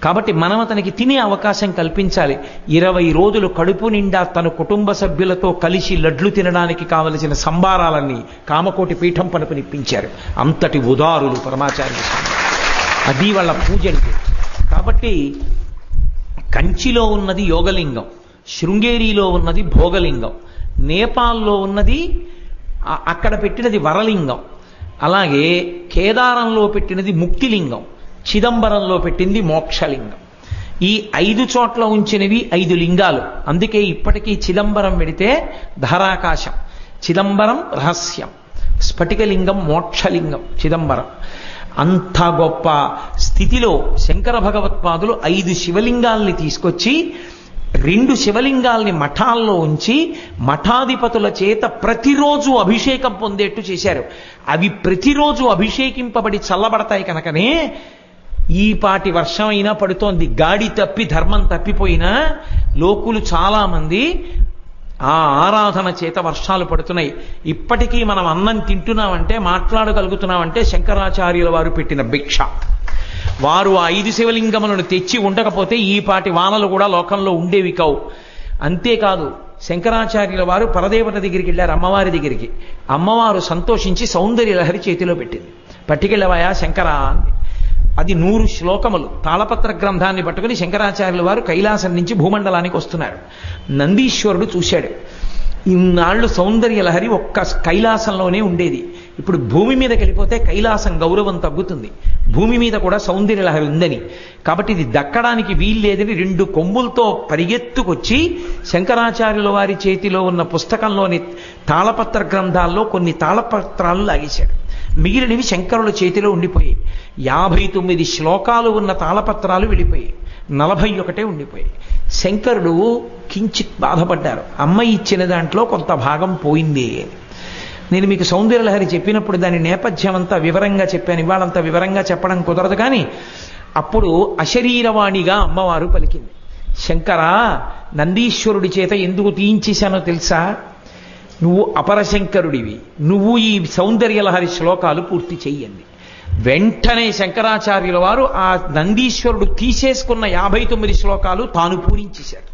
కాబట్టి మనం అతనికి తినే అవకాశం కల్పించాలి. 20 రోజులు కడుపు నిండా తన కుటుంబ సభ్యులతో కలిసి లడ్లు తినడానికి కావలసిన సంబారాలన్నీ కామకోటి పీఠం పనుపునిప్పించారు. అంతటి ఉదారులు పరమాచార్య స్వామి. అది వాళ్ళ పూజ అంటే. కాబట్టి కంచిలో ఉన్నది యోగలింగం, శృంగేరిలో ఉన్నది భోగలింగం, నేపాల్లో ఉన్నది అక్కడ పెట్టినది వరలింగం, అలాగే కేదారంలో పెట్టినది ముక్తిలింగం, చిదంబరంలో పెట్టింది మోక్షలింగం. ఈ 5 చోట్ల ఉంచినవి 5 లింగాలు. అందుకే ఇప్పటికీ చిదంబరం పెడితే ధారాకాశం, చిదంబరం రహస్యం, స్ఫటికలింగం మోక్షలింగం, చిదంబరం. అంత గొప్ప స్థితిలో శంకర భగవత్పాదులు 5 శివలింగాల్ని తీసుకొచ్చి 2 శివలింగాల్ని మఠాల్లో ఉంచి మఠాధిపతుల చేత ప్రతిరోజు అభిషేకం పొందేట్టు చేశారు. అవి ప్రతిరోజు అభిషేకింపబడి చల్లబడతాయి కనుకనే ఈ పాటి వర్షం అయినా పడుతోంది. గాడి తప్పి ధర్మం తప్పిపోయినా లోకులు చాలామంది ఆ ఆరాధన చేత వర్షాలు పడుతున్నాయి. ఇప్పటికీ మనం అన్నం తింటున్నామంటే, మాట్లాడగలుగుతున్నామంటే శంకరాచార్యుల వారు పెట్టిన భిక్ష. వారు ఆ 5 శివలింగములను తెచ్చి ఉండకపోతే ఈ పాటి వానలు కూడా లోకంలో ఉండేవి కావు. అంతేకాదు శంకరాచార్యుల వారు పరదేవత దగ్గరికి వెళ్ళారు, అమ్మవారి దగ్గరికి. అమ్మవారు సంతోషించి సౌందర్య లహరి చేతిలో పెట్టింది. పట్టుకెళ్ళవాయా శంకరా అంది. అది 100 శ్లోకములు తాళపత్ర గ్రంథాన్ని పట్టుకుని శంకరాచార్యుల వారు కైలాసం నుంచి భూమండలానికి వస్తున్నారు. నందీశ్వరుడు చూశాడు. ఇన్నాళ్ళు సౌందర్య లహరి ఒక్క కైలాసంలోనే ఉండేది. ఇప్పుడు భూమి మీదకి వెళ్ళిపోతే కైలాసం గౌరవం తగ్గుతుంది, భూమి మీద కూడా సౌందర్య లహరి ఉందని. కాబట్టి ఇది దక్కడానికి వీల్లేదని 2 కొమ్ములతో పరిగెత్తుకొచ్చి శంకరాచార్యుల వారి చేతిలో ఉన్న పుస్తకంలోని తాళపత్ర గ్రంథాల్లో కొన్ని తాళపత్రాలు లాగేశాడు. మిగిలినవి శంకరుల చేతిలో ఉండిపోయాయి. 59 శ్లోకాలు ఉన్న తాళపత్రాలు వెళ్ళిపోయాయి, 41 ఉండిపోయాయి. శంకరుడు కించిత్ బాధపడ్డారు. అమ్మ ఇచ్చిన దాంట్లో కొంత భాగం పోయింది. నేను మీకు సౌందర్యలహరి చెప్పినప్పుడు దాని నేపథ్యం అంతా వివరంగా చెప్పాను. ఇవాళంత వివరంగా చెప్పడం కుదరదు. కానీ అప్పుడు అశరీరవాణిగా అమ్మవారు పలికింది, శంకరా, నందీశ్వరుడి చేత ఎందుకు తీయించేశానో తెలుసా? నువ్వు అపరశంకరుడివి, నువ్వు ఈ సౌందర్యలహరి శ్లోకాలు పూర్తి చెయ్యండి. వెంటనే శంకరాచార్యుల వారు ఆ నందీశ్వరుడు తీసేసుకున్న 59 శ్లోకాలు తాను పూరించేశాడు.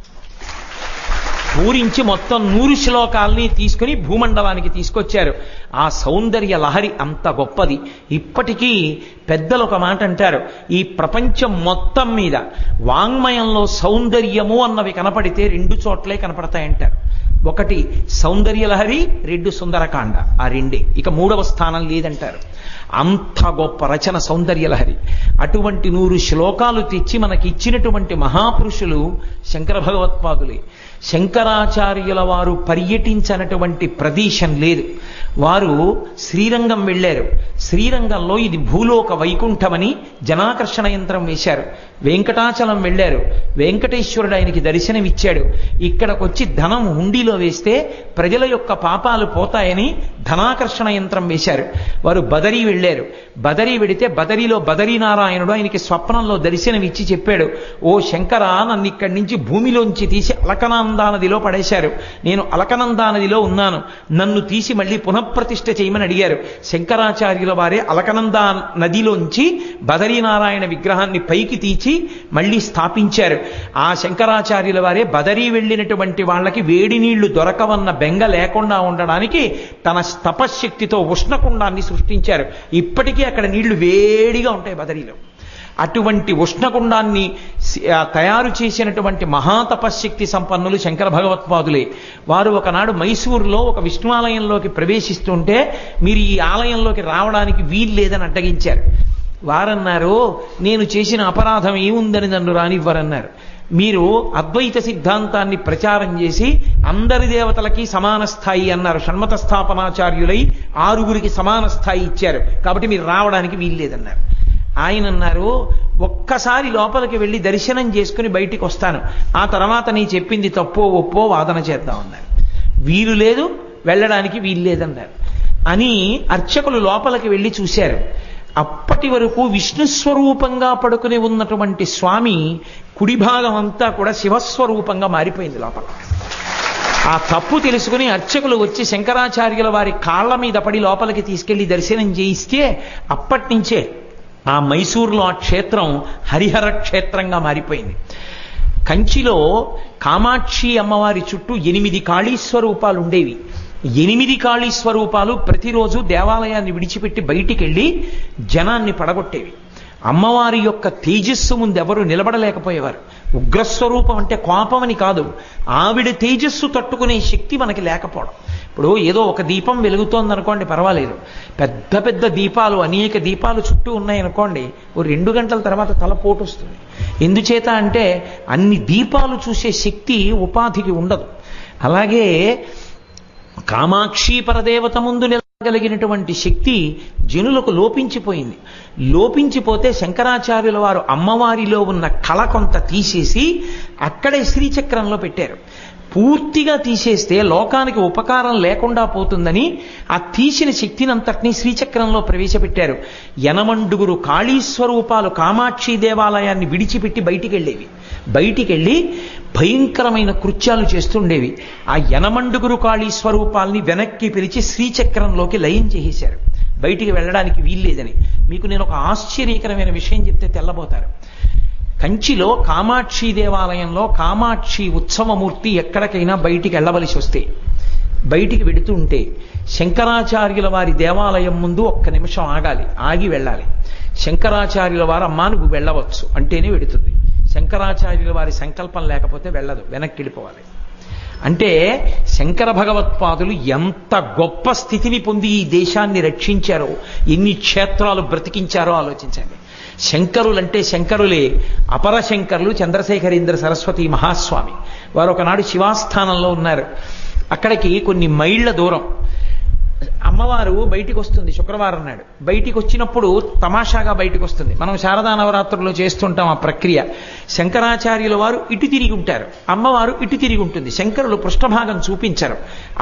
పూరించి మొత్తం 100 శ్లోకాలని తీసుకుని భూమండలానికి తీసుకొచ్చారు. ఆ సౌందర్య లహరి అంత గొప్పది. ఇప్పటికీ పెద్దలు ఒక మాట అంటారు, ఈ ప్రపంచం మొత్తం మీద వాంగ్మయంలో సౌందర్యము అన్నవి కనపడితే 2 చోట్లే కనపడతాయంటారు. ఒకటి సౌందర్యలహరి, 2 సుందరకాండ. ఆ రెండే, ఇక 3వ స్థానం లేదంటారు. అంత గొప్ప రచన సౌందర్యలహరి. అటువంటి 100 శ్లోకాలు తెచ్చి మనకి ఇచ్చినటువంటి మహాపురుషులు శంకర భగవత్పాదులే. శంకరాచార్యుల వారు పర్యటించినటువంటి ప్రదేశం లేదు. వారు శ్రీరంగం వెళ్ళారు. శ్రీరంగంలో ఇది భూలోక వైకుంఠమని జనాకర్షణ యంత్రం వేశారు. వెంకటాచలం వెళ్ళారు. వెంకటేశ్వరుడు ఆయనకి దర్శనమిచ్చాడు. ఇక్కడికొచ్చి ధనం హుండీలో వేస్తే ప్రజల యొక్క పాపాలు పోతాయని ధనాకర్షణ యంత్రం వేశారు. వారు బదరీ వెళ్ళారు. బదరీ వెడితే బదరీలో బదరీనారాయణుడు ఆయనకి స్వప్నంలో దర్శనమిచ్చి చెప్పాడు, ఓ శంకర, నన్ను ఇక్కడి నుంచి భూమిలోంచి తీసి అలకనందా నదిలో పడేశారు. నేను అలకనందా నదిలో ఉన్నాను, నన్ను తీసి మళ్ళీ పునఃప్రతిష్ఠ చేయమని అడిగారు. శంకరాచార్యుల వారే అలకనందా నదిలోంచి బదరీనారాయణ విగ్రహాన్ని పైకి తీసి మళ్ళీ స్థాపించారు. ఆ శంకరాచార్యుల వారే బదరీ వెళ్ళినటువంటి వాళ్ళకి వేడి నీళ్లు దొరకవన్న బెంగ లేకుండా ఉండడానికి తన తపశ్శక్తితో ఉష్ణకుండాన్ని సృష్టించారు. ఇప్పటికీ అక్కడ నీళ్లు వేడిగా ఉంటాయి బదరీలో. అటువంటి ఉష్ణకుండాన్ని తయారు చేసినటువంటి మహాతపశ్శక్తి సంపన్నులు శంకర భగవత్పాదులే. వారు ఒకనాడు మైసూరులో ఒక విష్ణు ఆలయంలోకి ప్రవేశిస్తుంటే మీరు ఈ ఆలయంలోకి రావడానికి వీలు లేదని అడ్డగించారు. వారన్నారు, నేను చేసిన అపరాధం ఏముందని నన్ను రానివ్వరన్నారు. మీరు అద్వైత సిద్ధాంతాన్ని ప్రచారం చేసి అందరి దేవతలకి సమాన స్థాయి అన్నారు. షణ్మత స్థాపనాచార్యులై 6గురికి సమాన స్థాయి ఇచ్చారు, కాబట్టి మీరు రావడానికి వీలు లేదన్నారు. ఆయన అన్నారు, ఒక్కసారి లోపలికి వెళ్ళి దర్శనం చేసుకుని బయటికి వస్తాను, ఆ తర్వాత నీ చెప్పింది తప్పో ఒప్పో వాదన చేద్దామన్నారు. వీలు లేదు, వెళ్ళడానికి వీలు లేదన్నారు. అని అర్చకులు లోపలికి వెళ్ళి చూశారు. అప్పటి వరకు విష్ణుస్వరూపంగా పడుకుని ఉన్నటువంటి స్వామి కుడి భాగం అంతా కూడా శివస్వరూపంగా మారిపోయింది లోపల. ఆ తప్పు తెలుసుకుని అర్చకులు వచ్చి శంకరాచార్యుల వారి కాళ్ల మీద పడి లోపలికి తీసుకెళ్లి దర్శనం చేయిస్తే అప్పటి నుంచే ఆ మైసూరులో ఆ క్షేత్రం హరిహర క్షేత్రంగా మారిపోయింది. కంచిలో కామాక్షి అమ్మవారి చుట్టూ 8 కాళీస్వరూపాలు ఉండేవి. 8 కాళీస్వరూపాలు ప్రతిరోజు దేవాలయాన్ని విడిచిపెట్టి బయటికి వెళ్ళి జనాన్ని పడగొట్టేవి. అమ్మవారి యొక్క తేజస్సు ముందు ఎవరు నిలబడలేకపోయేవారు. ఉగ్రస్వరూపం అంటే కోపం అని కాదు, ఆవిడ తేజస్సు తట్టుకునే శక్తి మనకి లేకపోవడం. ఇప్పుడు ఏదో ఒక దీపం వెలుగుతోందనుకోండి, పర్వాలేదు. పెద్ద పెద్ద దీపాలు, అనేక దీపాలు చుట్టూ ఉన్నాయనుకోండి, ఓ 2 గంటల తర్వాత తలపోటు వస్తుంది. ఎందుచేత అంటే అన్ని దీపాలు చూసే శక్తి ఉపాధికి ఉండదు. అలాగే కామాక్షి పరదేవత ముందు నిలగలిగినటువంటి శక్తి జనులకు లోపించిపోయింది. లోపించిపోతే శంకరాచార్యుల వారు అమ్మవారిలో ఉన్న కళ కొంత తీసేసి అక్కడే శ్రీచక్రంలో పెట్టారు. పూర్తిగా తీసేస్తే లోకానికి ఉపకారం లేకుండా పోతుందని ఆ తీసిన శక్తినంతటినీ శ్రీచక్రంలో ప్రవేశపెట్టారు. 8 కాళీస్వరూపాలు కామాక్షి దేవాలయాన్ని విడిచిపెట్టి బయటికి వెళ్ళేవి. బయటికి వెళ్ళి భయంకరమైన కృత్యాలు చేస్తుండేవి. ఆ 8 కాళీస్వరూపాల్ని వెనక్కి పిలిచి శ్రీచక్రంలోకి లయం చేసేశారు. బయటికి వెళ్ళడానికి వీల్లేదని. మీకు నేను ఒక ఆశ్చర్యకరమైన విషయం చెప్తే తెల్లబోతారు. కంచిలో కామాక్షి దేవాలయంలో కామాక్షి ఉత్సవమూర్తి ఎక్కడికైనా బయటికి వెళ్ళవలసి వస్తే, బయటికి వెడుతూ ఉంటే శంకరాచార్యుల వారి దేవాలయం ముందు 1 నిమిషం ఆగాలి, ఆగి వెళ్ళాలి. శంకరాచార్యుల వారు అమ్మా నువ్వు వెళ్ళవచ్చు అంటేనే వెడుతుంది. శంకరాచార్యుల వారి సంకల్పం లేకపోతే వెళ్ళదు, వెనక్కి వెళ్ళిపోవాలి. అంటే శంకర భగవత్పాదులు ఎంత గొప్ప స్థితిని పొంది ఈ దేశాన్ని రక్షించారో, ఎన్ని క్షేత్రాలు బ్రతికించారో ఆలోచించండి. శంకరులంటే శంకరులే. అపర శంకరులు చంద్రశేఖరేంద్ర సరస్వతి మహాస్వామి వారు ఒకనాడు శివాస్థానంలో ఉన్నారు. అక్కడికి కొన్ని మైళ్ళ దూరం అమ్మవారు బయటికి వస్తుంది. శుక్రవారం నాడు బయటికి వచ్చినప్పుడు తమాషాగా బయటికి వస్తుంది. మనం శారదా నవరాత్రుల్లో చేస్తుంటాం ఆ ప్రక్రియ. శంకరాచార్యుల వారు ఇటు తిరిగి ఉంటారు, అమ్మవారు ఇటు తిరిగి ఉంటుంది. శంకరులు పృష్ఠభాగం చూపించరు.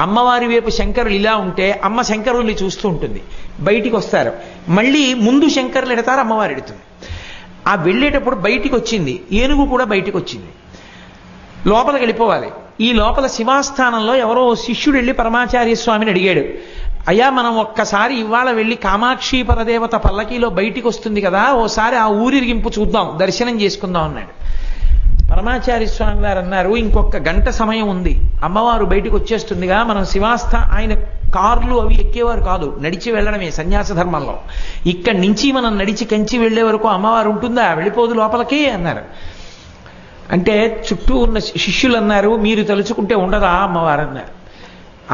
అమ్మవారి వైపు శంకరులు ఇలా ఉంటే అమ్మ శంకరుల్ని చూస్తూ ఉంటుంది. బయటికి వస్తారు, మళ్ళీ ముందు శంకరులు ఎడతారు, అమ్మవారు ఎడుతుంది. ఆ వెళ్ళేటప్పుడు బయటికి వచ్చింది, ఏనుగు కూడా బయటికి వచ్చింది. లోపలికి వెళ్ళిపోవాలి. ఈ లోపల శివాస్థానంలో ఎవరో శిష్యుడు వెళ్ళి పరమాచార్య స్వామిని అడిగాడు, అయ్యా మనం ఒక్కసారి ఇవాళ వెళ్ళి కామాక్షి పరదేవత పల్లకీలో బయటికి వస్తుంది కదా, ఓసారి ఆ ఊరిరిగింపు చూద్దాం, దర్శనం చేసుకుందాం అన్నాడు. పరమాచార్య స్వామి వారు అన్నారు, ఇంకొక గంట సమయం ఉంది, అమ్మవారు బయటికి వచ్చేస్తుందిగా, మనం ఆయన కార్లు అవి ఎక్కేవారు కాదు, నడిచి వెళ్ళడమే సన్యాస ధర్మంలో. ఇక్కడి నుంచి మనం నడిచి కంచి వెళ్లే వరకు అమ్మవారు ఉంటుందా, వెళ్ళిపోదు లోపలికి అన్నారు. అంటే చుట్టూ ఉన్న శిష్యులు అన్నారు, మీరు తలుచుకుంటే ఉండదా అమ్మవారు అన్నారు.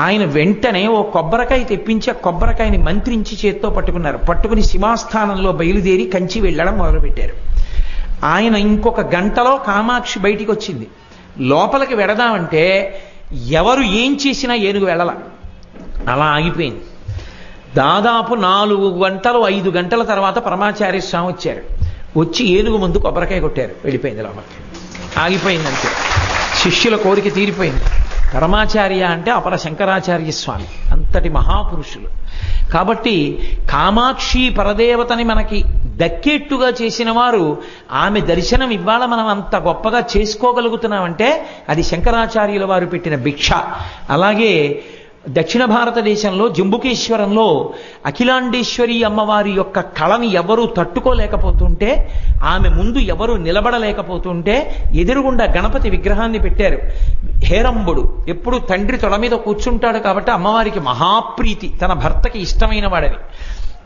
ఆయన వెంటనే ఓ కొబ్బరికాయ తెప్పించి ఆ కొబ్బరికాయని మంత్రించి చేత్తో పట్టుకున్నారు. పట్టుకుని సింహాస్థానంలో బయలుదేరి కంచి వెళ్ళడం మొదలుపెట్టారు. ఆయన ఇంకొక గంటలో కామాక్షి బయటికి వచ్చింది. లోపలికి వెడదామంటే ఎవరు ఏం చేసినా ఏనుగు వెళ్ళాల, అలా ఆగిపోయింది. దాదాపు 4 గంటలు 5 గంటల తర్వాత పరమాచార్య స్వామి వచ్చారు. వచ్చి ఏనుగు ముందు కొబ్బరికాయ కొట్టారు. వెళ్ళిపోయింది లోపలికి, ఆగిపోయింది అంతే. శిష్యుల కోరిక తీరిపోయింది. పరమాచార్య అంటే అపర శంకరాచార్య స్వామి, అంతటి మహాపురుషులు. కాబట్టి కామాక్షి పరదేవతని మనకి దక్కేట్టుగా చేసిన వారు, ఆమె దర్శనం ఇవాళ మనం అంత గొప్పగా చేసుకోగలుగుతున్నామంటే అది శంకరాచార్యుల వారు పెట్టిన భిక్ష. అలాగే దక్షిణ భారతదేశంలో జంబుకేశ్వరంలో అఖిలాండేశ్వరి అమ్మవారి యొక్క కళని ఎవరూ తట్టుకోలేకపోతుంటే, ఆమె ముందు ఎవరు నిలబడలేకపోతుంటే ఎదురుగుండా గణపతి విగ్రహాన్ని పెట్టారు. హేరంబుడు ఎప్పుడు తండ్రి తొడ మీద కూర్చుంటాడు కాబట్టి అమ్మవారికి మహాప్రీతి, తన భర్తకి ఇష్టమైన వాడని.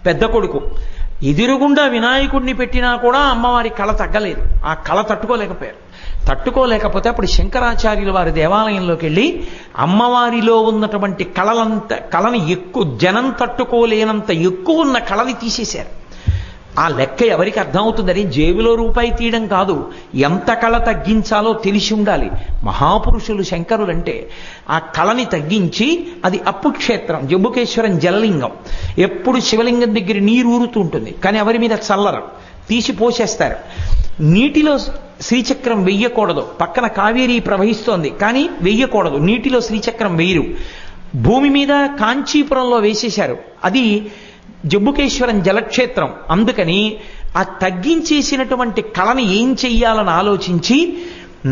పెద్ద కొడుకు ఎదురుగుండా వినాయకుడిని పెట్టినా కూడా అమ్మవారి కళ తగ్గలేదు. ఆ కళ తట్టుకోలేకపోయారు. తట్టుకోలేకపోతే అప్పుడు శంకరాచార్యుల వారి దేవాలయంలోకి వెళ్ళి అమ్మవారిలో ఉన్నటువంటి కళని జనం తట్టుకోలేనంత ఎక్కువ ఉన్న కళని తీసేశారు. ఆ లెక్క ఎవరికి అర్థమవుతుందని జేబులో రూపాయి తీయడం కాదు, ఎంత కళ తగ్గించాలో తెలిసి ఉండాలి. మహాపురుషులు శంకరులంటే ఆ కళని తగ్గించి, అది అప్పు క్షేత్రం, జంబుకేశ్వరం జలలింగం. ఎప్పుడు శివలింగం దగ్గర నీరు ఊరుతూ ఉంటుంది, కానీ ఎవరి మీద చల్లరు, తీసి పోసేస్తారు. నీటిలో శ్రీచక్రం వెయ్యకూడదు, పక్కన కావేరీ ప్రవహిస్తోంది కానీ వెయ్యకూడదు, నీటిలో శ్రీచక్రం వేయరు. భూమి మీద కాంచీపురంలో వేసేశారు, అది జంబుకేశ్వరం జలక్షేత్రం. అందుకని ఆ తగ్గించేసినటువంటి కళని ఏం చెయ్యాలని ఆలోచించి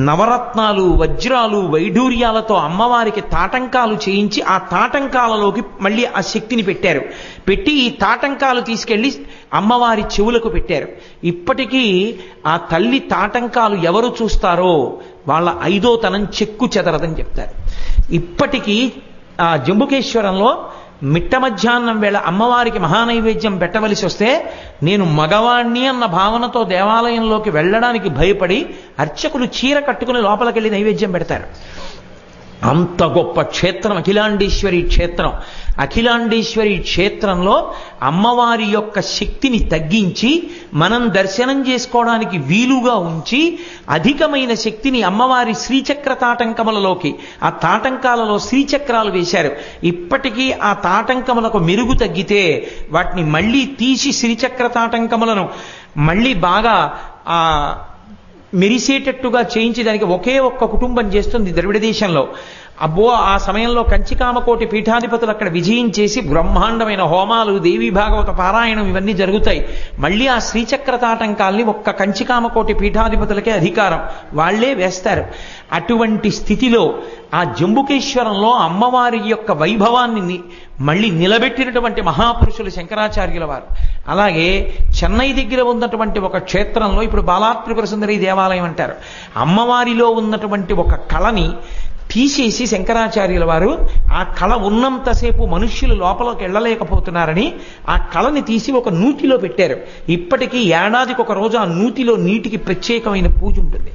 నవరత్నాలు, వజ్రాలు, వైఢూర్యాలతో అమ్మవారికి తాటంకాలు చేయించి ఆ తాటంకాలలోకి మళ్ళీ ఆ శక్తిని పెట్టారు. పెట్టి ఈ తాటంకాలు తీసుకెళ్లి అమ్మవారి చెవులకు పెట్టారు. ఇప్పటికీ ఆ తల్లి తాటంకాలు ఎవరు చూస్తారో వాళ్ళ 5వ తనం చెక్కు చెదరదని చెప్తారు. ఇప్పటికీ ఆ జంబుకేశ్వరంలో మిట్ట మధ్యాహ్నం వేళ అమ్మవారికి మహానైవేద్యం పెట్టవలసి వస్తే నేను మగవాణ్ణి అన్న భావనతో దేవాలయంలోకి వెళ్ళడానికి భయపడి అర్చకులు చీర కట్టుకుని లోపలికెళ్ళి నైవేద్యం పెడతారు. అంత గొప్ప క్షేత్రం అఖిలాండేశ్వరి క్షేత్రం. అఖిలాండేశ్వరి క్షేత్రంలో అమ్మవారి యొక్క శక్తిని తగ్గించి మనం దర్శనం చేసుకోవడానికి వీలుగా ఉంచి అధికమైన శక్తిని అమ్మవారి శ్రీచక్ర తాటంకములలోకి, ఆ తాటంకాలలో శ్రీచక్రాలు వేశారు. ఇప్పటికీ ఆ తాటంకములకు మెరుగు తగ్గితే వాటిని మళ్ళీ తీసి శ్రీచక్ర తాటంకములను మళ్ళీ బాగా మెరిసేటట్టుగా చేయించి దానికి ఒకే ఒక్క కుటుంబం చేస్తుంది ద్రవిడ దేశంలో. అబ్బో, ఆ సమయంలో కంచికామకోటి పీఠాధిపతులు అక్కడ విజయం చేసి బ్రహ్మాండమైన హోమాలు, దేవీ భాగవత పారాయణం ఇవన్నీ జరుగుతాయి. మళ్ళీ ఆ శ్రీచక్ర తాటంకాల్ని ఒక్క కంచికామకోటి పీఠాధిపతులకే అధికారం, వాళ్లే వేస్తారు. అటువంటి స్థితిలో ఆ జంబుకేశ్వరంలో అమ్మవారి యొక్క వైభవాన్ని మళ్ళీ నిలబెట్టినటువంటి మహాపురుషులు శంకరాచార్యుల వారు. అలాగే చెన్నై దగ్గర ఉన్నటువంటి ఒక క్షేత్రంలో ఇప్పుడు బాలాత్రిపుర సుందరి దేవాలయం అంటారు. అమ్మవారిలో ఉన్నటువంటి ఒక కళని తీసేసి శంకరాచార్యుల వారు ఆ కళ ఉన్నంతసేపు మనుష్యులు లోపలికి వెళ్ళలేకపోతున్నారని ఆ కళని తీసి ఒక నూతిలో పెట్టారు. ఇప్పటికీ ఏడాదికి ఒక రోజు ఆ నూతిలో నీటికి ప్రత్యేకమైన పూజ ఉంటుంది.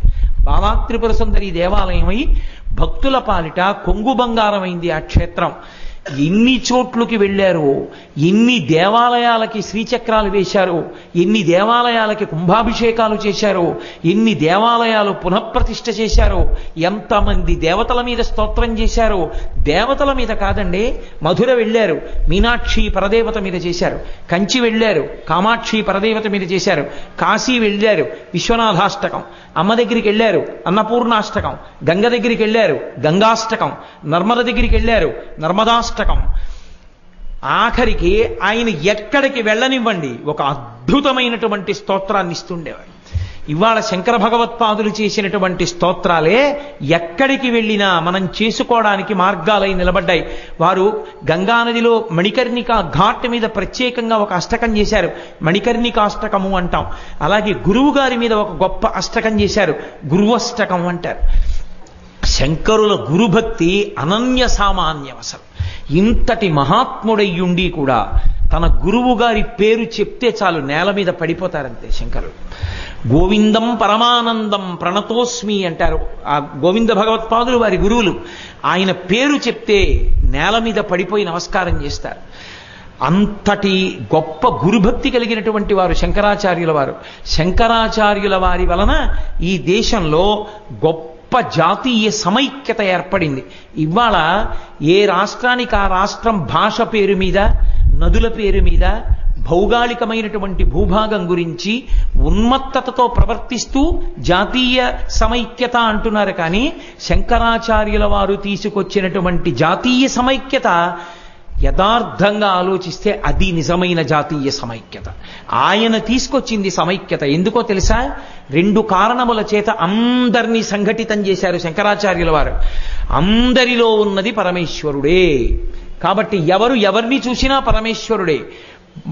బాలాత్రిపుర సుందరి దేవాలయం అయి భక్తుల పాలిట కొంగు బంగారమైంది ఆ క్షేత్రం. ఎన్ని చోట్లకి వెళ్ళారు, ఎన్ని దేవాలయాలకి శ్రీచక్రాలు వేశారు, ఎన్ని దేవాలయాలకి కుంభాభిషేకాలు చేశారు, ఎన్ని దేవాలయాలు పునఃప్రతిష్ఠ చేశారు, ఎంతమంది దేవతల మీద స్తోత్రం చేశారు. దేవతల మీద కాదండి, మధుర వెళ్ళారు, మీనాక్షి పరదేవత మీద చేశారు. కంచి వెళ్ళారు, కామాక్షి పరదేవత మీద చేశారు. కాశీ వెళ్ళారు, విశ్వనాథాష్టకం. అమ్మ దగ్గరికి వెళ్ళారు, అన్నపూర్ణాష్టకం. గంగ దగ్గరికి వెళ్ళారు, గంగాష్టకం. నర్మద దగ్గరికి వెళ్ళారు, నర్మదాష్టకం. ఆఖరికి ఆయన ఎక్కడికి వెళ్ళనివ్వండి ఒక అద్భుతమైనటువంటి స్తోత్రాన్ని ఇస్తుండేవారు. ఇవాళ శంకర భగవత్పాదులు చేసినటువంటి స్తోత్రాలే ఎక్కడికి వెళ్ళినా మనం చేసుకోవడానికి మార్గాలై నిలబడ్డాయి. వారు గంగానదిలో మణికర్ణిక ఘాట్ మీద ప్రత్యేకంగా ఒక అష్టకం చేశారు, మణికర్ణికాష్టకము అంటాం. అలాగే గురువు గారి మీద ఒక గొప్ప అష్టకం చేశారు, గురువష్టకం అంటారు. శంకరుల గురుభక్తి అనన్య సామాన్యం. అసలు ఇంతటి మహాత్ముడయ్యుండి కూడా తన గురువు గారి పేరు చెప్తే చాలు నేల మీద పడిపోతారంతే శంకరులు. గోవిందం పరమానందం ప్రణతోస్మి అంటారు ఆ గోవింద భగవత్పాదులు వారి గురువులు. ఆయన పేరు చెప్తే నేల మీద పడిపోయి నమస్కారం చేస్తారు. అంతటి గొప్ప గురుభక్తి కలిగినటువంటి వారు శంకరాచార్యుల వారు. శంకరాచార్యుల వారి వలన ఈ దేశంలో గొప్ప జాతీయ సమైక్యత ఏర్పడింది. ఇవాళ ఏ రాష్ట్రానికి ఆ రాష్ట్రం భాష పేరు మీద, నదుల పేరు మీద, భౌగోళికమైనటువంటి భూభాగం గురించి ఉన్మత్తతతో ప్రవర్తిస్తూ జాతీయ సమైక్యత అంటున్నారు. కానీ శంకరాచార్యుల వారు తీసుకొచ్చినటువంటి జాతీయ సమైక్యత యథార్థంగా ఆలోచిస్తే అది నిజమైన జాతీయ సమైక్యత. ఆయన తీసుకొచ్చింది సమైక్యత. ఎందుకో తెలుసా? 2 కారణముల చేత అందరినీ సంఘటితం చేశారు శంకరాచార్యుల వారు. అందరిలో ఉన్నది పరమేశ్వరుడే కాబట్టి ఎవరు ఎవరిని చూసినా పరమేశ్వరుడే.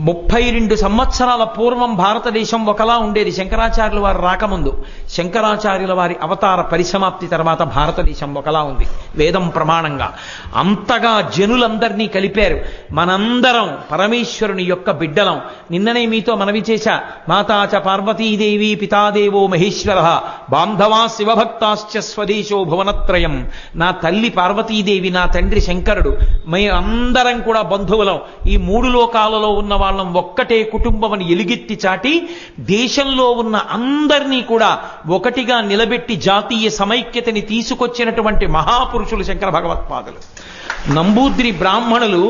32 సంవత్సరాల పూర్వం భారతదేశం ఒకలా ఉండేది శంకరాచార్యుల వారు రాకముందు. శంకరాచార్యుల వారి అవతార పరిసమాప్తి తర్వాత భారతదేశం ఒకలా ఉంది వేదం ప్రమాణంగా. అంతగా జనులందరినీ కలిపారు. మనందరం పరమేశ్వరుని యొక్క బిడ్డలం. నిన్ననే మీతో మనవి చేశా, మాతాచ పార్వతీదేవి పితాదేవో మహేశ్వర బాంధవా శివభక్తాశ్చ స్వదేశో భువనత్రయం. నా తల్లి పార్వతీదేవి, నా తండ్రి శంకరుడు, అందరం కూడా బంధువులం. ఈ 3 లోకాలలో ఉన్న వాళ్ళం ఒక్కటే కుటుంబం అని ఎలుగెత్తి చాటి దేశంలో ఉన్న అందరినీ కూడా ఒకటిగా నిలబెట్టి జాతీయ సమైక్యతని తీసుకొచ్చినటువంటి మహాపురుషులు శంకర భగవత్పాదులు. నంబూద్రి బ్రాహ్మణులు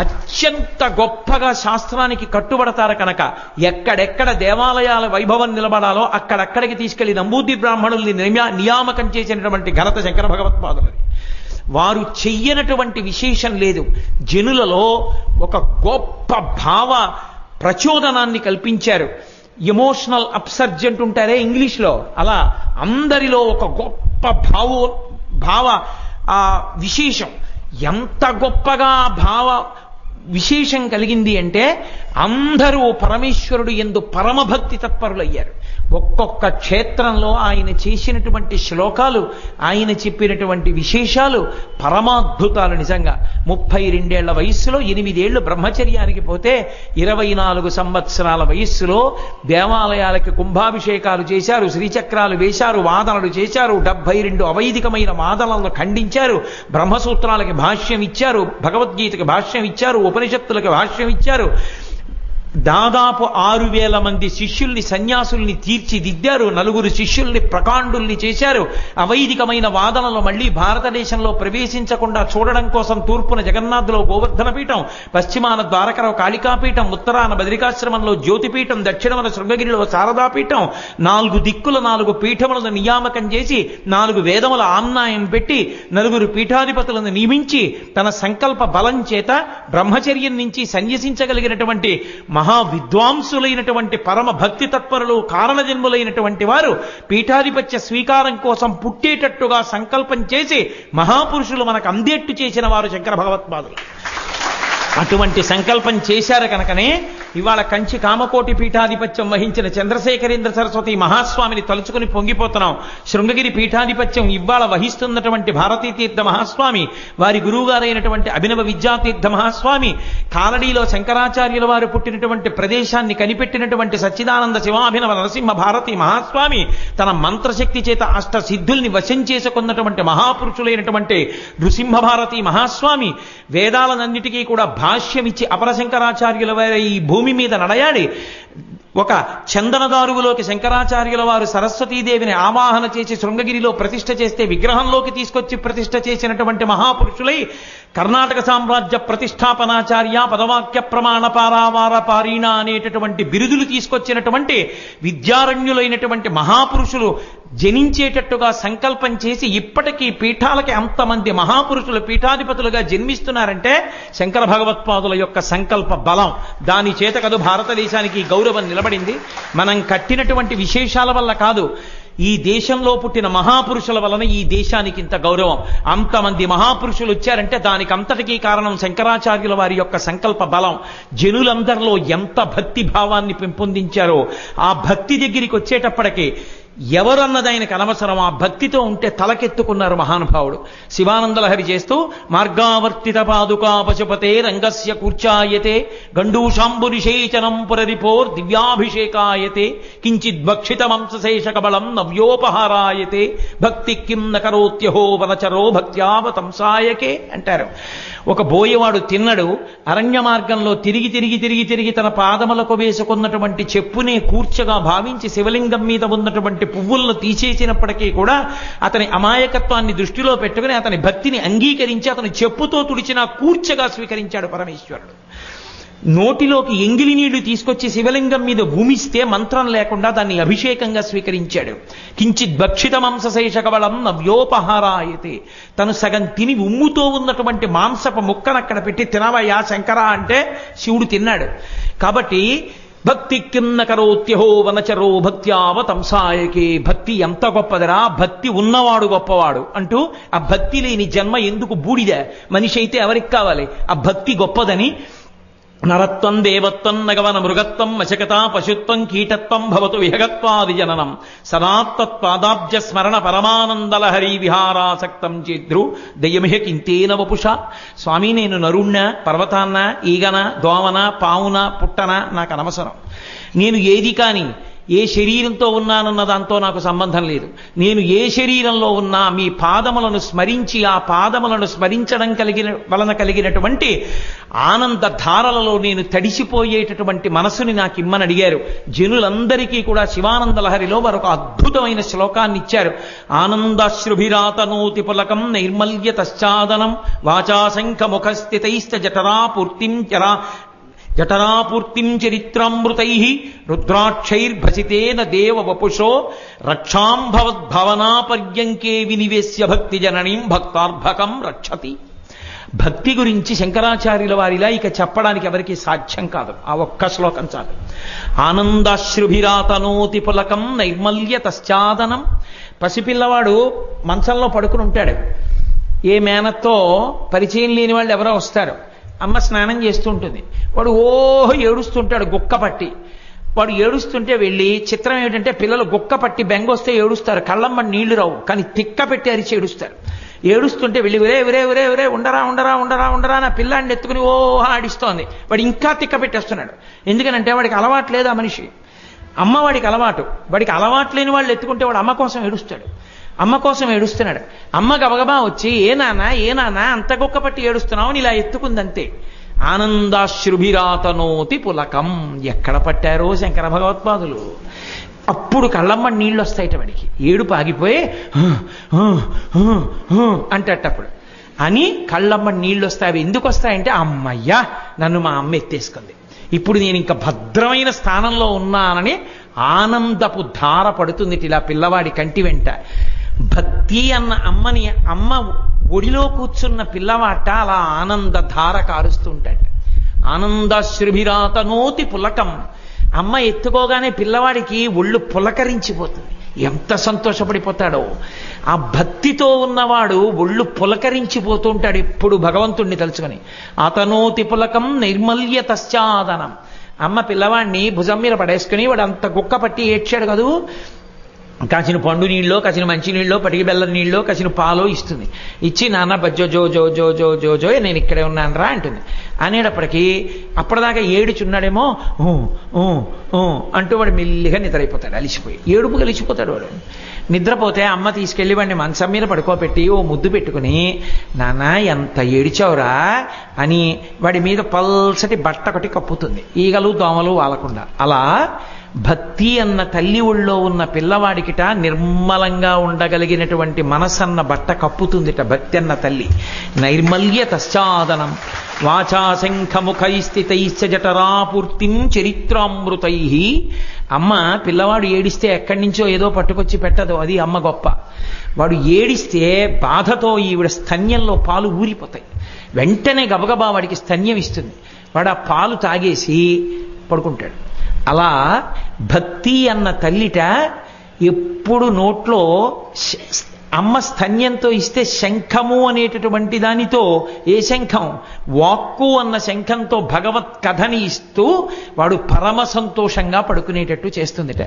అత్యంత గొప్పగా శాస్త్రానికి కట్టుబడతారు కనుక ఎక్కడెక్కడ దేవాలయాల వైభవం నిలబడాలో అక్కడక్కడికి తీసుకెళ్లి నంబూద్రి బ్రాహ్మణుల్ని నియామకం చేసినటువంటి ఘనత శంకర భగవత్పాదులది. వారు చెయ్యనటువంటి విశేషం లేదు. జనులలో ఒక గొప్ప భావ ప్రచోదనాన్ని కల్పించారు. ఎమోషనల్ అప్సర్జెంట్ ఉంటారే ఇంగ్లీష్లో, అలా అందరిలో ఒక గొప్ప భావ విశేషం. ఎంత గొప్పగా భావ విశేషం కలిగింది అంటే అందరూ పరమేశ్వరుడు యందు పరమభక్తి తత్పరులయ్యారు. ఒక్కొక్క క్షేత్రంలో ఆయన చేసినటువంటి శ్లోకాలు, ఆయన చెప్పినటువంటి విశేషాలు పరమాద్భుతాలు. నిజంగా 32 ఏళ్ల వయస్సులో 8 ఏళ్లు బ్రహ్మచర్యానికి పోతే 24 సంవత్సరాల వయస్సులో దేవాలయాలకి కుంభాభిషేకాలు చేశారు, శ్రీచక్రాలు వేశారు, వాదనలు చేశారు, 72 అవైదికమైన వాదనలను ఖండించారు, బ్రహ్మసూత్రాలకి భాష్యం ఇచ్చారు, భగవద్గీతకి భాష్యం ఇచ్చారు, ఉపనిషత్తులకు భాష్యం ఇచ్చారు. దాదాపు 6000 మంది శిష్యుల్ని సన్యాసుల్ని తీర్చిదిద్దారు. 4 శిష్యుల్ని ప్రకాండుల్ని చేశారు. అవైదికమైన వాదనలు మళ్లీ భారతదేశంలో ప్రవేశించకుండా చూడడం కోసం తూర్పున జగన్నాథులో గోవర్ధన పీఠం, పశ్చిమాన ద్వారకలో కాళికాపీఠం, ఉత్తరాన బదరికాశ్రమంలో జ్యోతిపీఠం, దక్షిణమున శృంగగిరిలో శారదాపీఠం, 4 దిక్కుల 4 పీఠములను నియామకం చేసి 4 వేదముల ఆమ్నాయం పెట్టి 4 పీఠాధిపతులను నియమించి తన సంకల్ప బలం చేత బ్రహ్మచర్యం నుంచి సన్యసించగలిగినటువంటి మహా విద్వాంసులైనటువంటి పరమ భక్తి తత్పరులు, కారణజన్ములైనటువంటి వారు పీఠాధిపత్య స్వీకారం కోసం పుట్టేటట్టుగా సంకల్పం చేసి మహాపురుషులు మనకు అందేట్టు చేసిన వారు శంకర భగవత్పాదులు. అటువంటి సంకల్పం చేశారు కనుకనే ఇవాళ కంచి కామకోటి పీఠాధిపత్యం వహించిన చంద్రశేఖరేంద్ర సరస్వతి మహాస్వామిని తలుచుకుని పొంగిపోతున్నాం. శృంగగిరి పీఠాధిపత్యం ఇవాళ వహిస్తున్నటువంటి భారతీ తీర్థ మహాస్వామి, వారి గురువుగారైనటువంటి అభినవ విద్యాతీర్థ మహాస్వామి, కాలడీలో శంకరాచార్యుల వారు పుట్టినటువంటి ప్రదేశాన్ని కనిపెట్టినటువంటి సచ్చిదానంద శివాభినవ నరసింహ భారతి మహాస్వామి, తన మంత్రశక్తి చేత అష్ట సిద్ధుల్ని వశం చేసుకున్నటువంటి మహాపురుషులైనటువంటి నృసింహ భారతి మహాస్వామి, వేదాలన్నిటికీ కూడా భాష్యమిచ్చి అపర శంకరాచార్యుల వారి ఈ భూమి మీద నడయాడి ఒక చందనదారువులోకి శంకరాచార్యుల వారు సరస్వతీదేవిని ఆవాహన చేసి శృంగగిరిలో ప్రతిష్ఠ చేస్తే విగ్రహంలోకి తీసుకొచ్చి ప్రతిష్ఠ చేసినటువంటి మహాపురుషులై కర్ణాటక సామ్రాజ్య ప్రతిష్టాపనాచార్య పదవాక్య ప్రమాణ పారావార పారీణ అనేటటువంటి బిరుదులు తీసుకొచ్చినటువంటి విద్యారణ్యులైనటువంటి మహాపురుషులు జనించేటట్టుగా సంకల్పం చేసి ఇప్పటికీ పీఠాలకి అంతమంది మహాపురుషులు పీఠాధిపతులుగా జన్మిస్తున్నారంటే శంకర భగవత్పాదుల యొక్క సంకల్ప బలం. దాని చేత కదు భారతదేశానికి గౌరవం నిలబడింది. మనం కట్టినటువంటి విశేషాల వల్ల కాదు, ఈ దేశంలో పుట్టిన మహాపురుషుల వలన ఈ దేశానికి ఇంత గౌరవం. అంతమంది మహాపురుషులు వచ్చారంటే దానికి అంతటికీ కారణం శంకరాచార్యుల వారి యొక్క సంకల్ప బలం. జనులందరిలో ఎంత భక్తి భావాన్ని పెంపొందించారో ఆ భక్తి దగ్గరికి వచ్చేటప్పటికీ ఎవరన్నది ఆయనకు అనవసరం. ఆ భక్తితో ఉంటే తలకెత్తుకున్నారు మహానుభావుడు. శివానందలహరి చేస్తూ మార్గావర్తిత పాదుకా పశుపతే రంగస్య కూర్చాయతే గండూషాంబునిషేచనం పురరిపోర్ దివ్యాభిషేకాయతే కించిద్భక్షిత మంసశేష కబళం నవ్యోపహారాయతే భక్తి కిం నకరోత్యహో వనచరో భక్త్యావతంసాయకే అంటారు. ఒక బోయవాడు తిన్నడు, అరణ్య మార్గంలో తిరిగి తన పాదములకు వేసుకున్నటువంటి చెప్పునే కూర్చగా భావించి శివలింగం మీద ఉన్నటువంటి పువ్వులను తీసేసినప్పటికీ కూడా అతని అమాయకత్వాన్ని దృష్టిలో పెట్టుకుని అతని భక్తిని అంగీకరించి అతను చెప్పుతో తుడిచిన కూర్చగా స్వీకరించాడు పరమేశ్వరుడు. నోటిలోకి ఎంగిలి నీళ్లు తీసుకొచ్చి శివలింగం మీద భూమిస్తే మంత్రం లేకుండా దాన్ని అభిషేకంగా స్వీకరించాడు. కించిత్ భక్షిత మాంసశేష కబళం నవ్యోపహారాయతే. తను సగం తిని ఉమ్ముతో ఉన్నటువంటి మాంసపు ముక్కను అక్కడ పెట్టి తినవయ్యా శంకర అంటే శివుడు తిన్నాడు. కాబట్టి భక్తి కిన్న కరోత్యహో వనచరో భక్త్యావతంసాయకే. భక్తి ఎంత గొప్పదరా, భక్తి ఉన్నవాడు గొప్పవాడు అంటూ ఆ భక్తి లేని జన్మ ఎందుకు బూడిద, మనిషి అయితే ఎవరికి కావాలి? ఆ భక్తి గొప్పదని నరత్వం దేవత్వం నగవన మృగత్వం వశకతా పశుత్వం కీటత్వం భవతు విహగత్వాది జననం సదాత్తత్పాదాబ్జ స్మరణ పరమానందలహరి విహారాసక్తం చేద్రు దయమిహ కింతేన వపుష. స్వామి, నేను నరుణ్ణ, పర్వతాన్న, ఈగన, దోమన, పావున, పుట్టన నాకు అనవసరం. నేను ఏది కాని ఏ శరీరంతో ఉన్నానన్న దాంతో నాకు సంబంధం లేదు. నేను ఏ శరీరంలో ఉన్నా మీ పాదములను స్మరించి ఆ పాదములను స్మరించడం వలన కలిగినటువంటి ఆనంద ధారలలో నేను తడిసిపోయేటటువంటి మనసుని నాకు ఇమ్మని అడిగారు. జనులందరికీ కూడా శివానందలహరిలో మరొక అద్భుతమైన శ్లోకాన్ని ఇచ్చారు. ఆనందాశ్రుభిరాతనోతి పులకం నైర్మల్యతశ్చాదనం వాచాశంఖ ముఖస్థితైశ్చ జఠరాపూర్తిం చరిత్రామృతై రుద్రాక్షైర్భసితేన దేవ వపుషో రక్షాం భవద్భవనాపర్యంకే వినివేశ్య భక్తి జననీం భక్తార్భకం రక్షతి. భక్తి గురించి శంకరాచార్యుల వారిలా ఇక చెప్పడానికి ఎవరికి సాధ్యం కాదు. ఆ ఒక్క శ్లోకం చాలు. ఆనందాశ్రుభిరాతనోతి పులకం నైర్మల్యతశ్చాదనం. పసిపిల్లవాడు మంచంలో పడుకుని ఉంటాడు. ఏ మేనతో పరిచయం లేని వాళ్ళు ఎవరో వస్తారు. అమ్మ స్నానం చేస్తుంటుంది. వాడు ఏడుస్తుంటాడు గుక్క పట్టి. వాడు ఏడుస్తుంటే వెళ్ళి, చిత్రం ఏమిటంటే పిల్లలు గుక్క పట్టి బెంగొస్తే ఏడుస్తారు, కళ్ళమ్మ నీళ్లు రావు, కానీ తిక్క పెట్టి అరిచి ఏడుస్తారు. ఏడుస్తుంటే వెళ్ళి ఒరే ఉండరా నా పిల్లాడిని ఎత్తుకుని ఆడిస్తోంది. వాడు ఇంకా తిక్క పెట్టేస్తున్నాడు. ఎందుకనంటే వాడికి అలవాటు లేదు ఆ మనిషి. అమ్మ వాడికి అలవాటు. వాడికి అలవాటు లేని వాళ్ళు ఎత్తుకుంటే వాడు అమ్మ కోసం ఏడుస్తాడు. అమ్మ కోసం ఏడుస్తున్నాడు. అమ్మ గబగబా వచ్చి ఏ నాన్న అంత గొక్క పట్టి ఏడుస్తున్నావు అని ఇలా ఎత్తుకుందంతే. ఆనందాశ్రుభిరాతనోతి పులకం. ఎక్కడ పట్టారో శంకర భగవత్పాదులు. అప్పుడు కళ్ళమ్మ నీళ్ళు వస్తాయిట వాడికి. ఏడుపు ఆగిపోయి అంటేటప్పుడు అని కళ్ళమ్మ నీళ్ళు వస్తాయి. అవి ఎందుకు వస్తాయంటే, అమ్మయ్యా నన్ను మా అమ్మ ఎత్తేసుకుంది, ఇప్పుడు నేను ఇంకా భద్రమైన స్థానంలో ఉన్నానని ఆనందపు ధార పడుతుంది ఇలా పిల్లవాడి కంటి వెంట. భక్తి అన్న అమ్మ ఒడిలో కూర్చున్న పిల్లవాట అలా ఆనంద ధార కారుస్తుంటాడు. ఆనందాశ్రుభిరాతనోతి పులకం. అమ్మ ఎత్తుకోగానే పిల్లవాడికి ఒళ్ళు పులకరించిపోతుంది. ఎంత సంతోషపడిపోతాడో. ఆ భక్తితో ఉన్నవాడు ఒళ్ళు పులకరించిపోతుంటాడు ఎప్పుడు భగవంతుణ్ణి తలుచుకొని. అతనోతి పులకం నైర్మల్యతశ్చాదనం. అమ్మ పిల్లవాడిని భుజం మీద పడేసుకుని వాడు అంత గుక్క పట్టి ఏడ్చాడు కదూ, కాసిన పండు నీళ్ళో, కాసిన మంచి నీళ్ళో, పటికి బెల్లం నీళ్ళో, కాసిన పాలో ఇస్తుంది. ఇచ్చి నాన్న బజ్జో జో జో జో జో జో జో నేను ఇక్కడే ఉన్నాను రా అంటుంది. అనేటప్పటికీ అప్పటిదాకా ఏడుచున్నాడేమో అంటూ వాడు మెల్లిగా నిద్రైపోతాడు. అలిసిపోయి ఏడుపు కలిసిపోతాడు వాడు. నిద్రపోతే అమ్మ తీసుకెళ్లి వాడిని మంచం మీద పడుకోబెట్టి ముద్దు పెట్టుకుని, నాన్న ఎంత ఏడిచావురా అని వాడి మీద పల్సటి బట్ట ఒకటి కప్పుతుంది, ఈగలు దోమలు వాలకుండా. అలా భక్తి అన్న తల్లి ఒళ్ళో ఉన్న పిల్లవాడికిట నిర్మలంగా ఉండగలిగినటువంటి మనసన్న బట్ట కప్పుతుందిట భక్తి అన్న తల్లి. నైర్మల్యతశ్చాదనం వాచాశంఖముఖైస్థితైశ్చ జఠరాపూర్తిం చరిత్రామృతై. అమ్మ పిల్లవాడు ఏడిస్తే ఎక్కడి నుంచో ఏదో పట్టుకొచ్చి పెట్టదు, అది అమ్మ గొప్ప. వాడు ఏడిస్తే బాధతో ఈవిడ స్తన్యంలో పాలు ఊరిపోతాయి. వెంటనే గబగబా వాడికి స్తన్యం ఇస్తుంది. వాడు ఆ పాలు తాగేసి పడుకుంటాడు. అలా భక్తి అన్న తల్లిట ఎప్పుడు నోట్లో అమ్మ స్తన్యంతో ఇస్తే శంఖము అనేటటువంటి దానితో, ఏ శంఖం? వాక్కు అన్న శంఖంతో భగవత్ కథని ఇస్తూ వాడు పరమ సంతోషంగా పడుకునేటట్టు చేస్తుందిట.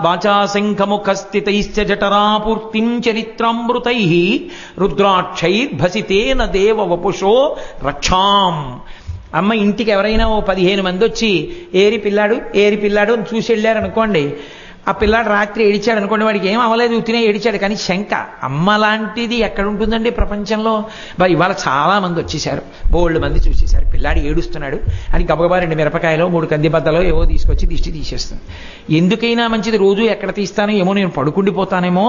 వాచా శంఖముఖస్థితైశ్చ జఠరాపూర్తిం చరిత్రామృతై రుద్రాక్షైర్భసితేన దేవ వపుషో రక్షాం. అమ్మ ఇంటికి ఎవరైనా ఓ 15 మంది వచ్చి ఏరి పిల్లాడు అని చూసి వెళ్ళారనుకోండి, ఆ పిల్లాడు రాత్రి ఏడిచాడు అనుకోండి, వాడికి ఏం అవ్వలేదు, తినే ఏడిచాడు, కానీ శంక అమ్మ లాంటిది ఎక్కడ ఉంటుందండి ప్రపంచంలో? ఇవాళ చాలా మంది వచ్చేసారు, బోల్డ్ మంది చూసేశారు, పిల్లాడు ఏడుస్తున్నాడు అని గబగబా 2 మిరపకాయలో 3 కందిబద్దలో ఏవో తీసుకొచ్చి దిష్టి తీసేస్తుంది. ఎందుకైనా మంచిది, రోజు ఎక్కడ తీస్తానో ఏమో, నేను పడుకుండిపోతానేమో,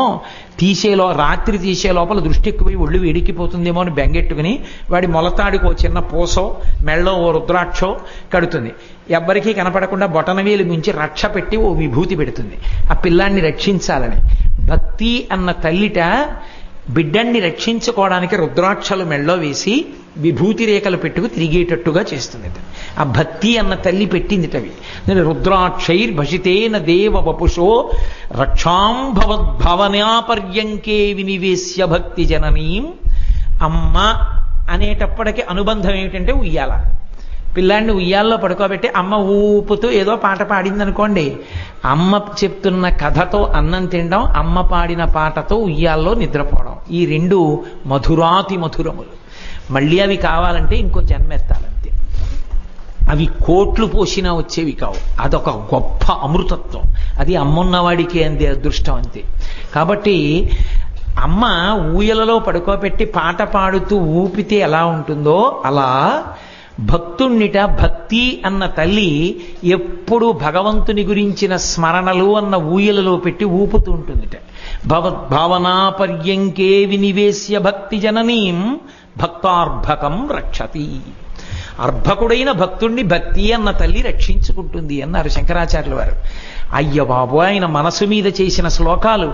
రాత్రి తీసే లోపల దృష్టి ఎక్కువై ఒళ్ళు వేడికిపోతుందేమో అని బెంగెట్టుకుని వాడి మొలతాడికో చిన్న పూసో మెళ్ళో ఓ రుద్రాక్షో కడుతుంది. ఎవ్వరికీ కనపడకుండా బొటనవేలు మించి రక్ష పెట్టి ఓ విభూతి పెడుతుంది ఆ పిల్లాన్ని రక్షించాలని. భక్తి అన్న తల్లిట బిడ్డన్ని రక్షించుకోవడానికి రుద్రాక్షలు మెళ్ళో వేసి విభూతి రేఖలు పెట్టుకు తిరిగేటట్టుగా చేస్తుంది. ఆ భక్తి అన్న తల్లి పెట్టిందిటవి. నేను రుద్రాక్షైర్భసితేన దేవ వపుషో రక్షాం భవద్భవనాపర్యంకే వినివేశ్య భక్తి జననీం. అమ్మ అనేటప్పటికీ అనుబంధం ఏమిటంటే ఉయ్యాల. పిల్లాడిని ఉయ్యాల్లో పడుకోబెట్టి అమ్మ ఊపుతూ ఏదో పాట పాడింది అనుకోండి, అమ్మ చెప్తున్న కథతో అన్నం తినడం, అమ్మ పాడిన పాటతో ఉయ్యాల్లో నిద్రపోవడం, ఈ 2 మధురాతి మధురములు. మళ్ళీ అవి కావాలంటే ఇంకో జన్మెత్తాలంతే. అవి కోట్లు పోసినా వచ్చేవి కావు. అదొక గొప్ప అమృతత్వం. అది అమ్మున్నవాడికి అందే అదృష్టం అంతే. కాబట్టి అమ్మ ఊయలలో పడుకోబెట్టి పాట పాడుతూ ఊపితే ఎలా ఉంటుందో అలా భక్తుణ్ణిట భక్తి అన్న తల్లి ఎప్పుడు భగవంతుని గురించిన స్మరణలు అన్న ఊయలలో పెట్టి ఊపుతూ ఉంటుందిట. భవద్భావనాపర్యంకే వినివేశ్య భక్తి జననీం భక్తార్భకం రక్షతి. అర్భకుడైన భక్తుణ్ణి భక్తి అన్న తల్లి రక్షించుకుంటుంది అన్నారు శంకరాచార్యుల వారు. అయ్య బాబు, ఆయన మనసు మీద చేసిన శ్లోకాలు,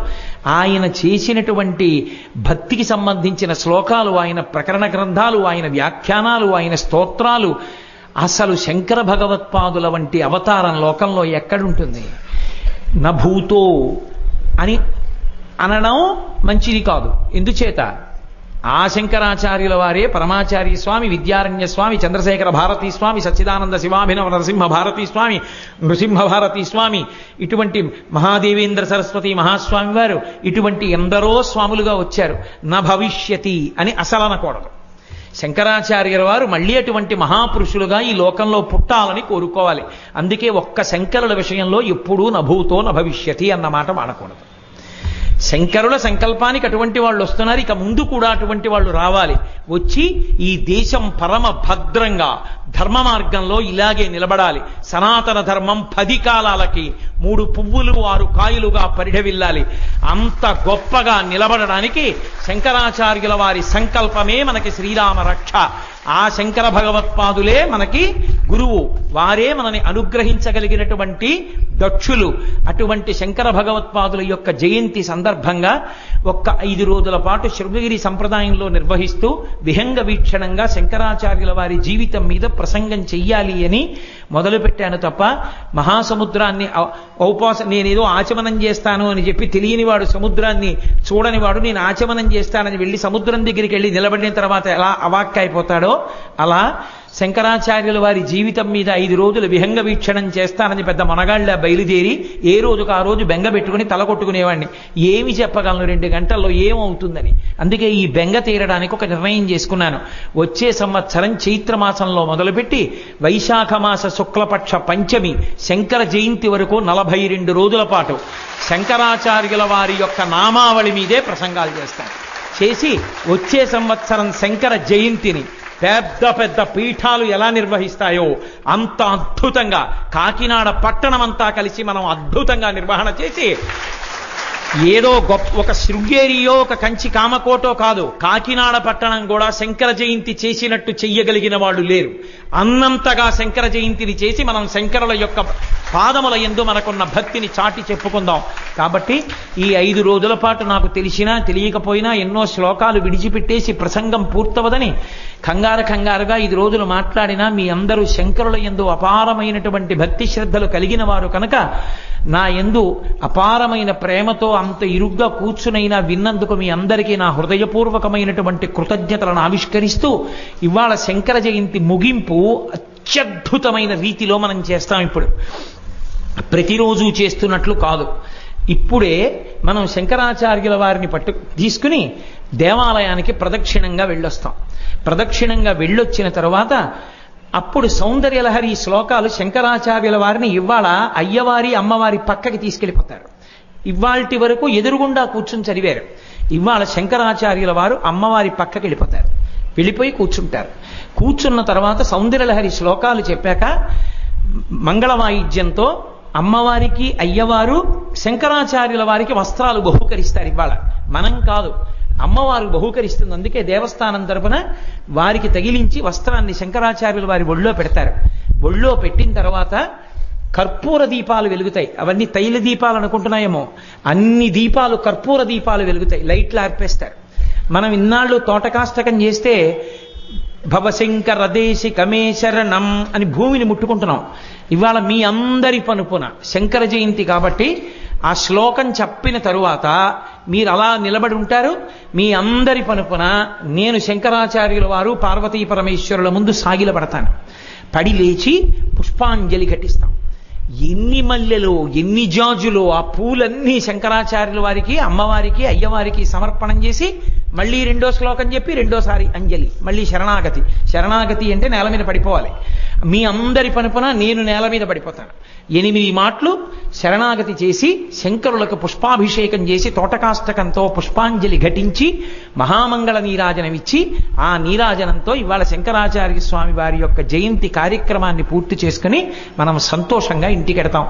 ఆయన చేసినటువంటి భక్తికి సంబంధించిన శ్లోకాలు, ఆయన ప్రకరణ గ్రంథాలు, ఆయన వ్యాఖ్యానాలు, ఆయన స్తోత్రాలు, అసలు శంకర భగవత్పాదుల వంటి అవతారం లోకంలో ఎక్కడుంటుంది? నభూతో అని అనడం మంచిది కాదు. ఎందుచేత? ఆ శంకరాచార్యుల వారే పరమాచార్య స్వామి, విద్యారణ్య స్వామి, చంద్రశేఖర భారతీ స్వామి, సచ్చిదానంద శివాభినవ నరసింహ భారతీ స్వామి, నృసింహ భారతీ స్వామి, ఇటువంటి మహాదేవేంద్ర సరస్వతి మహాస్వామి వారు, ఇటువంటి ఎందరో స్వాములుగా వచ్చారు. నా భవిష్యతి అని అసలు అనకూడదు. శంకరాచార్యుల వారు మళ్ళీ అటువంటి మహాపురుషులుగా ఈ లోకంలో పుట్టాలని కోరుకోవాలి. అందుకే ఒక్క శంకరుల విషయంలో ఎప్పుడూ నభూతో నభవిష్యతి అన్న మాట వాడకూడదు. శంకరుల సంకల్పానికి అటువంటి వాళ్ళు వస్తున్నారు, ఇక ముందు కూడా అటువంటి వాళ్ళు రావాలి. వచ్చి ఈ దేశం పరమ భద్రంగా ధర్మ మార్గంలో ఇలాగే నిలబడాలి. సనాతన ధర్మం 10 కాలాలకి 3 పువ్వులు 6 కాయలుగా పరిఢవిల్లాలి. అంత గొప్పగా నిలబడడానికి శంకరాచార్యుల వారి సంకల్పమే మనకి శ్రీరామ రక్ష. ఆ శంకర భగవత్పాదులే మనకి గురువు, వారే మనని అనుగ్రహించగలిగినటువంటి దక్షులు. అటువంటి శంకర భగవత్పాదుల యొక్క జయంతి సందర్భంగా ఒక్క 5 రోజుల పాటు శృంగగిరి సంప్రదాయంలో నిర్వహిస్తూ విహంగ వీక్షణంగా శంకరాచార్యుల వారి జీవితం మీద ప్రసంగం చెయ్యాలి అని మొదలుపెట్టాను తప్ప మహాసముద్రాన్ని నేనేదో ఆచమనం చేస్తాను అని చెప్పి తెలియనివాడు, సముద్రాన్ని చూడనివాడు నేను ఆచమనం చేస్తానని వెళ్ళి సముద్రం దగ్గరికి వెళ్ళి నిలబడిన తర్వాత ఎలా అవాక్కైపోతాడో అలా శంకరాచార్యుల వారి జీవితం మీద 5 రోజులు విహంగ వీక్షణం చేస్తానని పెద్ద మనగాళ్ళ బయలుదేరి ఏ రోజుకు ఆ రోజు బెంగ పెట్టుకుని తల కొట్టుకునేవాడిని. ఏమి చెప్పగలను 2 గంటల్లో ఏమవుతుందని. అందుకే ఈ బెంగ తీరడానికి ఒక నిర్ణయం చేసుకున్నాను. వచ్చే సంవత్సరం చైత్రమాసంలో మొదలుపెట్టి వైశాఖ మాస శుక్లపక్ష పంచమి శంకర జయంతి వరకు 42 రోజుల పాటు శంకరాచార్యుల వారి యొక్క నామావళి మీదే ప్రసంగాలు చేస్తాను. చేసి వచ్చే సంవత్సరం శంకర జయంతిని పెద్ద పెద్ద పీఠాలు ఎలా నిర్వహిస్తాయో అంత అద్భుతంగా కాకినాడ పట్టణమంతా కలిసి మనం అద్భుతంగా నిర్వహణ చేసి ఏదో ఒక శృంగేరియో ఒక కంచి కామకోటో కాదు, కాకినాడ పట్టణం కూడా శంకర జయంతి చేసినట్టు చెయ్యగలిగిన వాళ్ళు లేరు. అన్నంతగా శంకర జయంతిని చేసి మనం శంకరుల యొక్క పాదముల యందు మనకున్న భక్తిని చాటి చెప్పుకుందాం. కాబట్టి ఈ 5 రోజుల పాటు నాకు తెలిసినా తెలియకపోయినా ఎన్నో శ్లోకాలు విడిచిపెట్టేసి ప్రసంగం పూర్తవదని కంగారుగా 5 రోజులు మాట్లాడినా మీ అందరూ శంకరుల యందు అపారమైనటువంటి భక్తి శ్రద్ధలు కలిగిన వారు కనుక నా యందు అపారమైన ప్రేమతో అంత ఇరుగ్గా కూర్చునైనా విన్నందుకు మీ అందరికీ నా హృదయపూర్వకమైనటువంటి కృతజ్ఞతలను ఆవిష్కరిస్తూ ఇవాళ శంకర జయంతి ముగింపు అత్యద్భుతమైన రీతిలో మనం చేస్తాం. ఇప్పుడు ప్రతిరోజు చేస్తున్నట్లు కాదు. ఇప్పుడే మనం శంకరాచార్యుల వారిని తీసుకుని దేవాలయానికి ప్రదక్షిణంగా వెళ్ళొస్తాం. ప్రదక్షిణంగా వెళ్ళొచ్చిన తర్వాత అప్పుడు సౌందర్యలహరి శ్లోకాలు శంకరాచార్యుల వారిని ఇవాళ అయ్యవారి అమ్మవారి పక్కకి తీసుకెళ్ళిపోతారు. ఇవాల్టి వరకు ఎదురుగుండా కూర్చుని చదివారు. ఇవాళ శంకరాచార్యుల వారు అమ్మవారి పక్కకి వెళ్ళిపోతారు. వెళ్ళిపోయి కూర్చుంటారు. కూర్చున్న తర్వాత సౌందర్యలహరి శ్లోకాలు చెప్పాక మంగళవాయిద్యంతో అమ్మవారికి అయ్యవారు శంకరాచార్యుల వారికి వస్త్రాలు బహూకరిస్తారు. ఇవాళ మనం కాదు, అమ్మవారు బహూకరిస్తుంది. అందుకే దేవస్థానం తరపున వారికి తగిలించి వస్త్రాన్ని శంకరాచార్యుల వారి ఒళ్ళో పెడతారు. ఒళ్ళో పెట్టిన తర్వాత కర్పూర దీపాలు వెలుగుతాయి. అవన్నీ తైల దీపాలు అనుకుంటున్నాయేమో, అన్ని దీపాలు కర్పూర దీపాలు వెలుగుతాయి. లైట్లు ఆర్పేస్తారు. మనం ఇన్నాళ్ళు తోటకాష్టకం చేస్తే భవశంకర దేశి కమేశరణం అని భూమిని ముట్టుకుంటున్నాం. ఇవాళ మీ అందరి పనుపున శంకర జయంతి కాబట్టి ఆ శ్లోకం చెప్పిన తరువాత మీరు అలా నిలబడి ఉంటారు. మీ అందరి పనుపున నేను శంకరాచార్యుల వారు పార్వతీ పరమేశ్వరుల ముందు సాగిలపడతాను. పడి లేచి పుష్పాంజలి ఘటిస్తాం. ఎన్ని మల్లెలు ఎన్ని జాజులు ఆ పూలన్నీ శంకరాచార్యుల వారికి అమ్మవారికి అయ్యవారికి సమర్పణం చేసి మళ్ళీ రెండో శ్లోకం చెప్పి రెండోసారి అంజలి, మళ్ళీ శరణాగతి. శరణాగతి అంటే నేల మీద పడిపోవాలి. మీ అందరి పనుపున నేను నేల మీద పడిపోతాను. 8 మాటలు శరణాగతి చేసి శంకరులకు పుష్పాభిషేకం చేసి తోటకాష్టకంతో పుష్పాంజలి ఘటించి మహామంగళ నీరాజనమిచ్చి ఆ నీరాజనంతో ఇవాళ శంకరాచార్య స్వామి వారి యొక్క జయంతి కార్యక్రమాన్ని పూర్తి చేసుకుని మనం సంతోషంగా ఇంటికెడతాం.